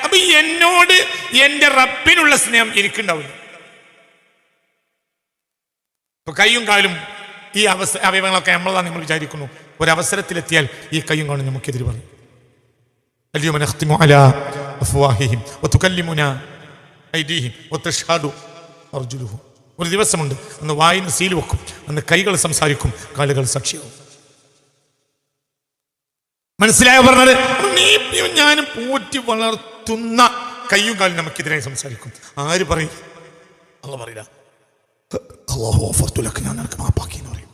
അപ്പൊ എന്നോട് എന്റെ റബ്ബിനുള്ള സ്നേഹം എനിക്കുണ്ടാവില്ല. ഇപ്പൊ കയ്യും കാലും ഈ അവയവങ്ങളൊക്കെ നമ്മളതാ നമ്മൾ വിചാരിക്കുന്നു. ഒരവസരത്തിലെത്തിയാൽ ഈ കയ്യും കാലും നമുക്കെതിരെ പറയും. اليوم نختم على أفواههم وتكلمنا أيديهم وتشهد أرجلهم. ഒരു ദിവസമുണ്ട്, അന്ന് വായിന് സീൽ വെക്കും, അന്ന് കൈകൾ സംസാരിക്കും, കാലുകൾ സാക്ഷിയാവും. മനസ്സിലായോ പറഞ്ഞത്? ഞാനും പോറ്റി വളർത്തുന്ന കയ്യും കാലും നമുക്കെതിരായി സംസാരിക്കും. ആര് പറയും? അള്ളാഹു പറയില്ല. അല്ലാഹു ഗഫർതു ലക, ഞാൻ നിനക്ക് മാപ്പാക്കി എന്ന് പറയും.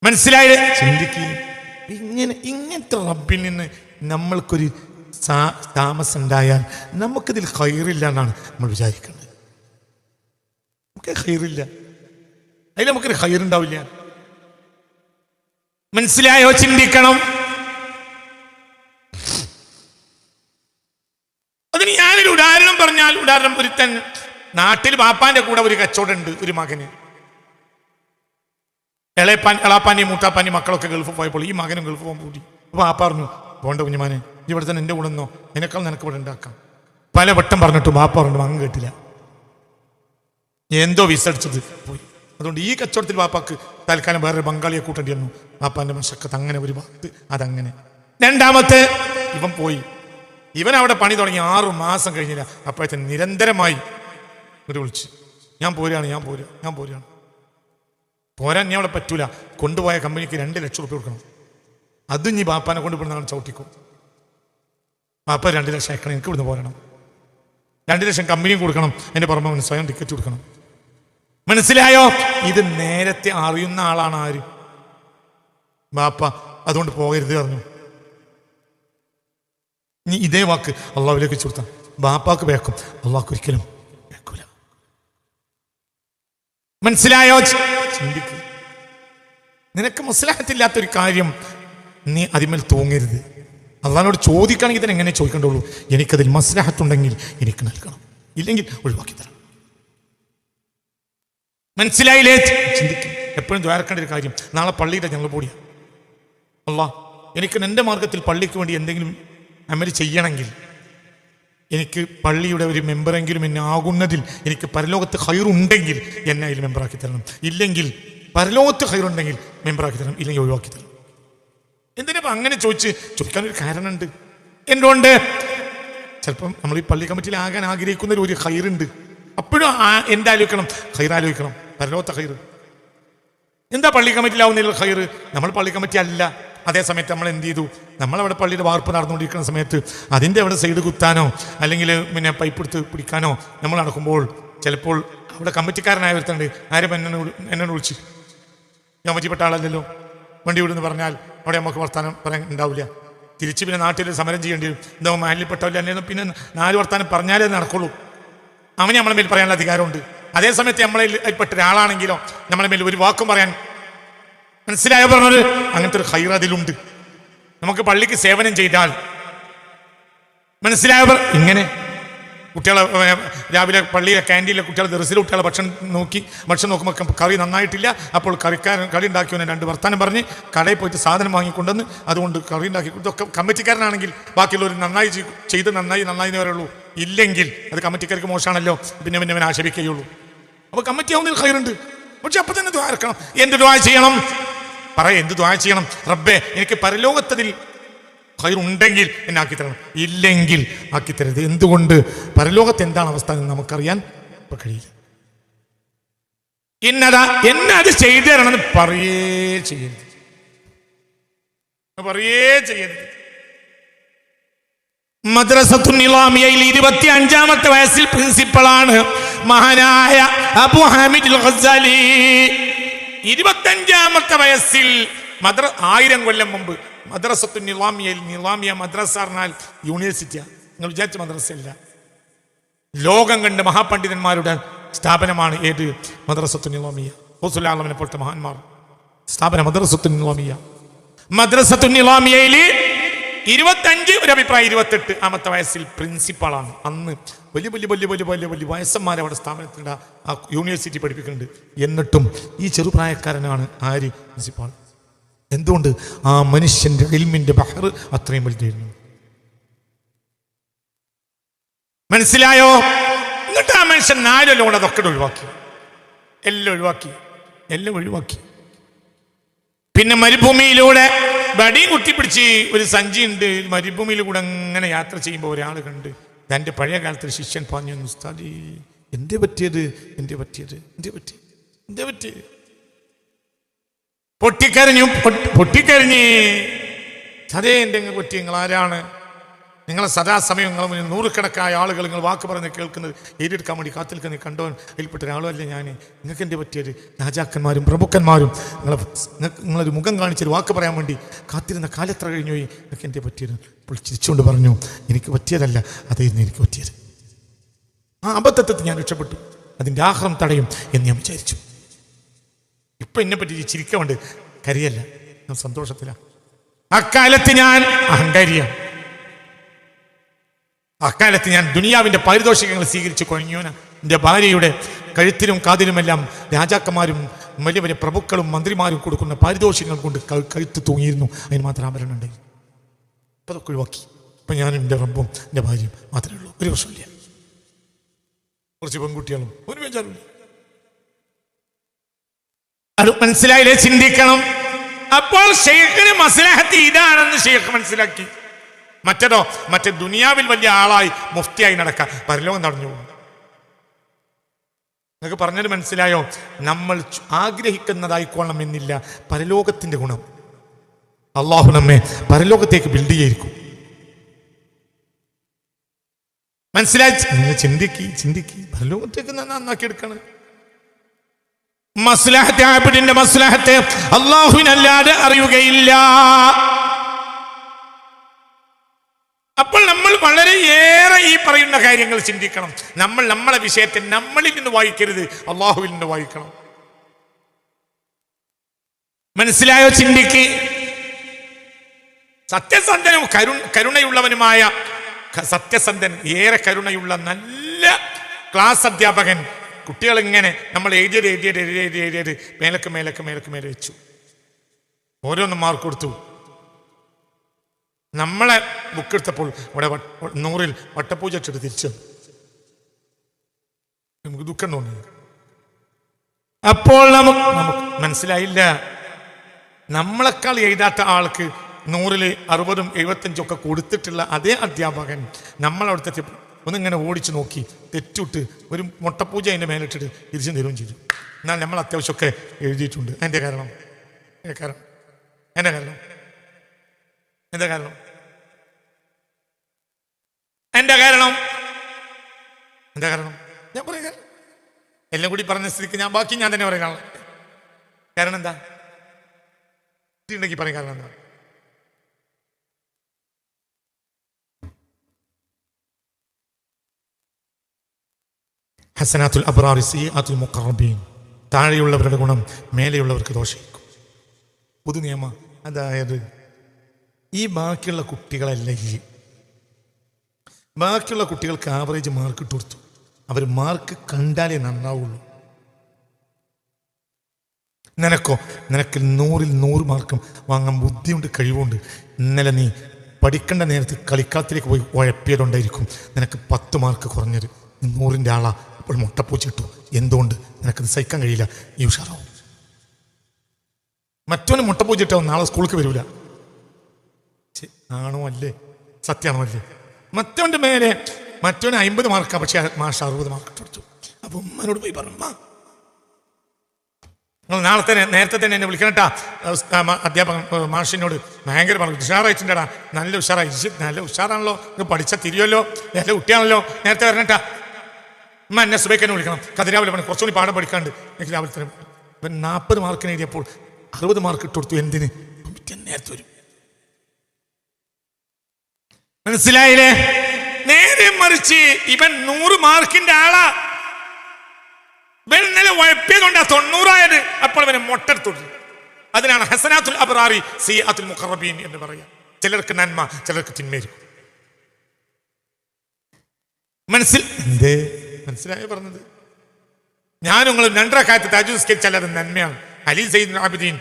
മനസ്സിലായില്ലേ? ചിന്തിക്കുക. ഇങ്ങനത്തെ റബ്ബിൽ നിന്ന് നമ്മൾക്കൊരു താമസം ഉണ്ടായാൽ നമുക്കിതിൽ ഖൈറില്ല എന്നാണ് നമ്മൾ വിചാരിക്കുന്നത്. നമുക്ക് ഖൈറില്ല, അതിൽ നമുക്കൊരു ഖൈറുണ്ടാവില്ല. മനസ്സിലായോ? ചിന്തിക്കണം. അതിന് ഞാനൊരു ഉദാഹരണം പറഞ്ഞാൽ, ഒരുത്തൻ നാട്ടിൽ ബാപ്പാന്റെ കൂടെ ഒരു കച്ചവടം ഉണ്ട്, ഒരു മകന്. എളാപ്പാൻ്റെയും മൂത്താപ്പാൻ്റെയും മക്കളൊക്കെ ഗൾഫ് പോയപ്പോൾ ഈ മകനും ഗൾഫ് പോകാൻ കൂടി. അപ്പോൾ ബാപ്പ പറഞ്ഞു, പോണ്ട കുഞ്ഞുമാനെ, ഇവിടെ തന്നെ എൻ്റെ കൂടെ നിന്നോ, എന്നെക്കാൾ നിനക്ക് ഇവിടെ ഉണ്ടാക്കാം. പല വട്ടം പറഞ്ഞിട്ടും ബാപ്പ പറഞ്ഞു മകൻ കേട്ടില്ല. എന്തോ വിസടിച്ചത് പോയി. അതുകൊണ്ട് ഈ കച്ചവടത്തിൽ ബാപ്പാക്ക് തൽക്കാലം വേറൊരു ബംഗാളിയെ കൂട്ടേണ്ടി വന്നു. ബാപ്പാൻ്റെ മശക്കത്ത് അങ്ങനെ ഒരു ഭാഗത്ത് അതങ്ങനെ. രണ്ടാമത്തെ ഇവൻ പോയി. ഇവൻ അവിടെ പണി തുടങ്ങി 6 മാസം കഴിഞ്ഞില്ല. അപ്പോഴത്തെ നിരന്തരമായി ഒരു വിളിച്ച്, ഞാൻ പോരുകയാണ്. പോരാൻ ഞാൻ അവിടെ പറ്റൂല. കൊണ്ടുപോയ കമ്പനിക്ക് 2 ലക്ഷം രൂപ കൊടുക്കണം. അതും ഇനി ബാപ്പാനെ കൊണ്ടുപോകുന്ന ആൾ ചവിട്ടിക്കും. ബാപ്പ 2 ലക്ഷം അയക്കണം, എനിക്ക് ഇവിടുന്ന് പോരണം. 2 ലക്ഷം കമ്പനിയും കൊടുക്കണം, എൻ്റെ പുറമെ സ്വയം ടിക്കറ്റ് കൊടുക്കണം. മനസ്സിലായോ? ഇത് നേരത്തെ അറിയുന്ന ആളാണ് ആര്? ബാപ്പ. അതുകൊണ്ട് പോകരുത് പറഞ്ഞു. ഇനി ഇതേ വാക്ക് അള്ളാഹുവിലേക്ക് കൊടുത്താൽ ബാപ്പാക്ക് വേക്കും, അള്ളാഹ്ക്ക് ഒരിക്കലും വേക്കൂല. മനസ്സിലായോ? ചിന്തിക്കുക. നിനക്ക് മുസ്ലിഹത്തില്ലാത്തൊരു കാര്യം നീ അതിന്മേൽ തൂങ്ങരുത്. അള്ളാഹിനോട് ചോദിക്കുകയാണെങ്കിൽ തന്നെ എങ്ങനെ ചോദിക്കേണ്ടുള്ളൂ? എനിക്കതിൽ മസ്ലഹത്തുണ്ടെങ്കിൽ എനിക്ക് നൽകണം, ഇല്ലെങ്കിൽ ഒഴിവാക്കി തരണം. മനസ്സിലായില്ലേ? ചിന്തിക്കും. എപ്പോഴും ദ്വാരക്കേണ്ട ഒരു കാര്യം, നാളെ പള്ളിയുടെ ഞങ്ങൾ കൂടിയാണ്. അല്ലാഹ് എനിക്ക് എൻ്റെ മാർഗത്തിൽ പള്ളിക്ക് വേണ്ടി എന്തെങ്കിലും അമൽ ചെയ്യണമെങ്കിൽ എനിക്ക് പള്ളിയുടെ ഒരു മെമ്പറെങ്കിലും എന്നെ ആകുന്നതിൽ എനിക്ക് പരലോകത്ത് ഖൈറുണ്ടെങ്കിൽ എന്നെ അതിൽ മെമ്പറാക്കി തരണം, ഇല്ലെങ്കിൽ പരലോകത്ത് ഖൈറുണ്ടെങ്കിൽ മെമ്പറാക്കി തരണം, ഇല്ലെങ്കിൽ ഒഴിവാക്കി തരണം. എന്തിനാ അങ്ങനെ ചോദിക്കാനൊരു കാരണമുണ്ട്. എന്തുകൊണ്ട്? ചിലപ്പം നമ്മൾ ഈ പള്ളി കമ്മിറ്റിയിൽ ആകാൻ ആഗ്രഹിക്കുന്ന ഒരു ഖൈറുണ്ട്. അപ്പോഴും എന്താലോചിക്കണം? ഖൈർ ആലോചിക്കണം, പരലോകത്തെ ഖൈർ. എന്താ പള്ളി കമ്മിറ്റിയിലാവുന്നതിൽ ഖൈർ? നമ്മൾ പള്ളി കമ്മിറ്റി അല്ല. അതേ സമയത്ത് നമ്മൾ എന്ത് ചെയ്തു? നമ്മളവിടെ പള്ളിയുടെ വാർപ്പ് നടന്നുകൊണ്ടിരിക്കുന്ന സമയത്ത് അതിൻ്റെ അവിടെ സൈഡ് കുത്താനോ അല്ലെങ്കിൽ പിന്നെ പൈപ്പ് എടുത്ത് പിടിക്കാനോ നമ്മൾ നടക്കുമ്പോൾ ചിലപ്പോൾ അവിടെ കമ്മിറ്റിക്കാരനായ ഒരുത്തുണ്ട്. ആരും എന്നോട് വിളിച്ച്, ഞാൻ പറ്റിപ്പെട്ട ആളല്ലല്ലോ, വണ്ടി വിടുന്ന് പറഞ്ഞാൽ അവിടെ നമുക്ക് വർത്താനം പറയാൻ ഉണ്ടാവില്ല. തിരിച്ച് പിന്നെ നാട്ടിൽ സമരം ചെയ്യേണ്ടി വരും. എന്താ മാലിന്യപ്പെട്ടവല്ല അല്ലെങ്കിൽ പിന്നെ 4 വർത്താനം പറഞ്ഞാലേ നടക്കുള്ളൂ. അവന് നമ്മളെ മേൽ പറയാനുള്ള അധികാരമുണ്ട്. അതേസമയത്ത് നമ്മളെ പെട്ട ഒരാളാണെങ്കിലോ നമ്മളെ മേൽ ഒരു വാക്കും പറയാൻ, മനസ്സിലായോ പറഞ്ഞത്? അങ്ങനത്തെ ഒരു ഖൈർ അതിലുണ്ട്. നമുക്ക് പള്ളിക്ക് സേവനം ചെയ്താൽ, മനസ്സിലായോ? ഇങ്ങനെ കുട്ടികളെ രാവിലെ പള്ളിയിലെ ക്യാൻറ്റീനിലെ കുട്ടികളെ ദർസിലെ കുട്ടികളെ ഭക്ഷണം നോക്കുമ്പോൾ കറി നന്നായിട്ടില്ല. അപ്പോൾ കറി ഉണ്ടാക്കിയവനെ 2 വർത്താനം പറഞ്ഞ് കടയിൽ പോയിട്ട് സാധനം വാങ്ങിക്കൊണ്ടെന്ന് അതുകൊണ്ട് കറി ഉണ്ടാക്കി. ഇതൊക്കെ കമ്മിറ്റിക്കാരനാണെങ്കിൽ ബാക്കിയുള്ളവർ നന്നായി ചെയ്ത് നന്നായി പറയുള്ളൂ. ഇല്ലെങ്കിൽ അത് കമ്മിറ്റിക്കാർക്ക് മോശമാണല്ലോ, പിന്നെ അവൻ ആക്ഷേപിക്കുകയുള്ളൂ. അപ്പോൾ കമ്മിറ്റി ആവുന്നതിൽ ഖൈറുണ്ട്. പക്ഷെ അപ്പം തന്നെ ദുആ ഇറക്കണം. എന്ത് ദുആ ചെയ്യണം? എന്ത് ദുആ ചെയ്യണം? റബ്ബേ എനിക്ക് പരലോകത്തതിൽ ഖൈറുണ്ടെങ്കിൽ എന്നെ ആക്കി തരണം, ഇല്ലെങ്കിൽ ആക്കി തരരുത്. എന്തുകൊണ്ട്? പരലോകത്ത് എന്താണ് അവസ്ഥ എന്ന് നമുക്കറിയാൻ കഴിയില്ല. എന്നെ അത് ചെയ്തു തരണമെന്ന് പറയേ ചെയ്യരുത്. മദ്രസത്തുൻ നിളാമിയയിൽ 25-ാമത്തെ വയസ്സിൽ പ്രിൻസിപ്പളാണ് മഹാനായ അബു ഹാമിദ് അൽ ഗസാലി. 25-ാമത്തെ വയസ്സിൽ 1000 കൊല്ലം മുമ്പ് മദ്രസത്തുൻ നിളാമിയയിൽ, നിളാമിയ മദ്രസ പറഞ്ഞാൽ യൂണിവേഴ്സിറ്റിയാണ്. നിങ്ങൾ വിചാരിച്ച മദ്രസയല്ല, ലോകം കണ്ട് മഹാപണ്ഡിതന്മാരുടെ സ്ഥാപനമാണ്. ഏത്? മദ്രസത്തുൻ നിളാമിയ. റസൂലുള്ളാഹി അലൈഹി പോലത്തെ മഹാന്മാർ സ്ഥാപനം മദ്രസത്തുൻ നിളാമിയ. മദ്രസത്തുൻ നിളാമിയയിൽ 25, ഒരു അഭിപ്രായം 28-ാമത്തെ വയസ്സിൽ പ്രിൻസിപ്പാളാണ്. അന്ന് വലിയ വയസ്സന്മാരെ അവിടെ സ്ഥാപനത്തിൻ്റെ ആ യൂണിവേഴ്സിറ്റി പഠിപ്പിക്കുന്നുണ്ട്. എന്നിട്ടും ഈ ചെറുപ്രായക്കാരനാണ് ആര്? പ്രിൻസിപ്പാൾ. എന്തുകൊണ്ട്? ആ മനുഷ്യന്റെ ഇൽമിന്റെ ബഹർ അത്രയും വലുതായിരുന്നു. മനസ്സിലായോ? എന്നിട്ട് ആ മനുഷ്യൻ 4 കൊല്ലം കൊണ്ട് അതൊക്കെ എല്ലാം ഒഴിവാക്കി. പിന്നെ മരുഭൂമിയിലൂടെ വടിയും കുത്തിപ്പിടിച്ച് ഒരു സഞ്ചി ഉണ്ട്. മരുഭൂമിയിൽ കൂടെ അങ്ങനെ യാത്ര ചെയ്യുമ്പോൾ ഒരാൾ കണ്ട്, എൻ്റെ പഴയ കാലത്ത് ശിഷ്യൻ പറഞ്ഞു, ഉസ്താദി എന്തേ പറ്റിയത്? പൊട്ടിക്കരഞ്ഞ് അതേ എൻ്റെ പറ്റി. നിങ്ങൾ ആരാണ്? നിങ്ങളെ സദാസമയം നിങ്ങൾ 100 ആളുകൾ നിങ്ങൾ വാക്ക് പറഞ്ഞ് കേൾക്കുന്നത് ഏറ്റെടുക്കാൻ വേണ്ടി കാത്തിരിക്കുന്ന കണ്ടവൻ അതിൽപ്പെട്ട ഒരാളുമല്ല ഞാൻ. നിങ്ങൾക്ക് എൻ്റെ പറ്റിയത്? രാജാക്കന്മാരും പ്രഭുക്കന്മാരും നിങ്ങളൊരു മുഖം കാണിച്ചൊരു വാക്ക് പറയാൻ വേണ്ടി കാത്തിരുന്ന കാലത്ര കഴിഞ്ഞു പോയി. നിങ്ങൾക്ക് എൻ്റെ പറ്റിയത്? ഇപ്പോൾ ചിരിച്ചുകൊണ്ട് പറഞ്ഞു, എനിക്ക് പറ്റിയതല്ല, അതായിരുന്നു എനിക്ക് പറ്റിയത്. ആ അബദ്ധത്തിൽ ഞാൻ രക്ഷപ്പെട്ടു, അതിൻ്റെ ആഹ്റം തടയും എന്ന് ഞാൻ വിചാരിച്ചു. ഇപ്പം എന്നെ പറ്റി ചിരിക്കാൻ വേണ്ടി കരയല്ല, ഞാൻ സന്തോഷത്തിലാണ്. അക്കാലത്ത് ഞാൻ അഹങ്കാരിയാണ്. അക്കാലത്ത് ഞാൻ ദുനിയാവിൻ്റെ പാരിതോഷികങ്ങൾ സ്വീകരിച്ച് കൊഴിഞ്ഞോന. എൻ്റെ ഭാര്യയുടെ കഴുത്തിലും കാതിലുമെല്ലാം രാജാക്കന്മാരും വലിയ പ്രഭുക്കളും മന്ത്രിമാരും കൊടുക്കുന്ന പാരിതോഷികങ്ങൾ കൊണ്ട് കഴുത്ത് തൂങ്ങിയിരുന്നു. അതിന് മാത്രം ആഭരണം ഉണ്ടായി. അപ്പം അതൊക്കെ ഒഴിവാക്കി. ഇപ്പം ഞാനും എൻ്റെ റബ്ബും എൻ്റെ ഭാര്യയും മാത്രമേ ഉള്ളൂ. ഒരു പ്രശ്നമില്ല. കുറച്ച് പെൺകുട്ടികളും ഒരു ബേജാറില്ല. അത് മനസ്സിലായില്ലേ? ചിന്തിക്കണം. അപ്പോൾ ഷെയ്ഖിന് മസ്ലഹത്ത് ഇതാണെന്ന് ഷെയ്ഖ് മനസ്സിലാക്കി. മറ്റേ ദുനിയാവിൽ വലിയ ആളായി മുഫ്തിയായി നടക്കാൻ പരലോകം നടന്നു പോകും. നിങ്ങൾക്ക് പറഞ്ഞത് മനസ്സിലായോ? നമ്മൾ ആഗ്രഹിക്കുന്നതായിക്കോളണം എന്നില്ല പരലോകത്തിന്റെ ഗുണം. അള്ളാഹു നമ്മെ പരലോകത്തേക്ക് ബിൽഡ് ചെയ്തിരിക്കും. മനസ്സിലായി? ചിന്തിക്ക് പരലോകത്തേക്ക് നന്നാക്കി എടുക്കണം. മസ്ലഹത്ത്, ആബിദിന്റെ മസ്ലഹത്ത് അള്ളാഹുവിനല്ലാതെ അറിയുകയില്ല. അപ്പോൾ നമ്മൾ വളരെയേറെ ഈ പറയുന്ന കാര്യങ്ങൾ ചിന്തിക്കണം. നമ്മളെ വിഷയത്തെ നമ്മളിൽ നിന്ന് വായിക്കരുത്, അള്ളാഹുവിൽ നിന്ന് വായിക്കണം. മനസ്സിലായോ? സത്യസന്ധനും കരുണയുള്ളവനുമായ സത്യസന്ധൻ, ഏറെ കരുണയുള്ള നല്ല ക്ലാസ് അധ്യാപകൻ കുട്ടികളിങ്ങനെ നമ്മൾ എഴുതിയത് മേലെ വെച്ചു. ഓരോന്നും മാർക്ക് കൊടുത്തു. നമ്മളെ ബുക്ക് എടുത്തപ്പോൾ ഇവിടെ 100-ൽ വട്ടപ്പൂജ ഇട്ടിട്ട് തിരിച്ചു. നമുക്ക് ദുഃഖം തോന്നി. അപ്പോൾ നമുക്ക് മനസ്സിലായില്ല, നമ്മളെക്കാൾ എഴുതാത്ത ആൾക്ക് 100-ൽ 60-ഉം 75-ഉം ഒക്കെ കൊടുത്തിട്ടുള്ള അതേ അധ്യാപകൻ നമ്മളവിടുത്തെ ഒന്നിങ്ങനെ ഓടിച്ചു നോക്കി, തെറ്റിട്ട് ഒരു മുട്ടപ്പൂജ അതിൻ്റെ മേലിട്ടിട്ട് തിരിച്ചു തരുകയും ചെയ്തു. എന്നാൽ നമ്മൾ അത്യാവശ്യമൊക്കെ എഴുതിയിട്ടുണ്ട്. എന്താ കാരണം ഞാൻ പറയാം. എല്ലാം കൂടി പറഞ്ഞ സ്ഥിതിക്ക് ബാക്കി ഞാൻ തന്നെ പറയാനുള്ള കാരണം എന്താ ഉണ്ടെങ്കിൽ പറയാൻ കാരണം എന്താ? ഹസനാത്തുൽ അബ്റാറി സയ്യിആത്തുൽ മുഖറബീൻ. താഴെയുള്ളവരുടെ ഗുണം മേലെയുള്ളവർക്ക് ദോഷിക്കും. പൊതു നിയമം. അതായത് ഈ ബാക്കിയുള്ള കുട്ടികൾക്ക് ആവറേജ് മാർക്ക് ഇട്ട് കൊടുത്തു. അവർ മാർക്ക് കണ്ടാലേ നന്നാവുള്ളൂ. നിനക്ക് 100-ൽ 100 മാർക്കും വാങ്ങാൻ ബുദ്ധിയുണ്ട്, കഴിവുണ്ട്. ഇന്നലെ നീ പഠിക്കേണ്ട നേരത്ത് കളിക്കളത്തിലേക്ക് പോയി ഉഴപ്പിയതുകൊണ്ടായിരിക്കും നിനക്ക് 10 മാർക്ക് കുറഞ്ഞത്. 100-ൻ്റെ ആളാ ഇപ്പോൾ മുട്ടപ്പൂച്ച ഇട്ടു. എന്തുകൊണ്ട്? നിനക്കത് സഹിക്കാൻ കഴിയില്ല. ഈ ഉഷാറാവും. മറ്റവന് മുട്ടപ്പൂച്ച ഇട്ടാവും നാളെ സ്കൂൾക്ക് വരൂല. ആണോ അല്ലേ? സത്യമാണോ അല്ലേ? മറ്റവൻ്റെ മേലെ മറ്റവന് 50 മാർക്കാണ്, പക്ഷെ മാഷ് 60 മാർക്ക് ഇട്ട് കൊടുത്തു. അപ്പൊ ഉമ്മനോട് പോയി പറഞ്ഞു, നിങ്ങൾ നേരത്തെ തന്നെ എന്നെ വിളിക്കണട്ടാ. അധ്യാപകൻ മാഷിനോട് ഭയങ്കര പറഞ്ഞു, ഉഷാറായിട്ടുണ്ടാ, നല്ല ഉഷാറായി, നല്ല ഉഷാറാണല്ലോ, പഠിച്ച തിരിയല്ലോ, നല്ല കുട്ടിയാണല്ലോ, നേരത്തെ വരണട്ടാ. എന്നെ സുബൈക്കന്നെ വിളിക്കണം, കതിരാവിലെ പറഞ്ഞു, കുറച്ചുകൂടി പാഠം പഠിക്കാണ്ട്. എനിക്ക് രാവിലെ തന്നെ 40 മാർക്കിന് എഴുതിയപ്പോൾ 60 മാർക്ക് ഇട്ട് കൊടുത്തു. എന്തിന്? നേരത്തെ വരും. മനസ്സിലായില്ലേ? നേരെ മറിച്ച് ഇവൻ 100 മാർക്കിന്റെ ആളാ. ഇവൻ ഇന്നലെ ഉഴപ്പിയതുകൊണ്ടാ 90 അപ്പോൾ ഇവനെ മൊട്ടെടുത്തു. അതിനാണ് ഹസനാത്തുൽ അബ്റാറി സയ്യിആത്തുൽ മുഖറബീൻ എന്ന് പറയാം. ചിലർക്ക് നന്മ, ചിലർക്ക് തിന്മയായിരിക്കും. മനസ്സിലായോ പറഞ്ഞത്? ഞാനും നിങ്ങളും 2 റക്അത്ത് തഹജ്ജുദ് നിസ്കരിച്ചാൽ അത് നന്മയാണ്. അലി സയ്യിദുൽ ആബിദീൻ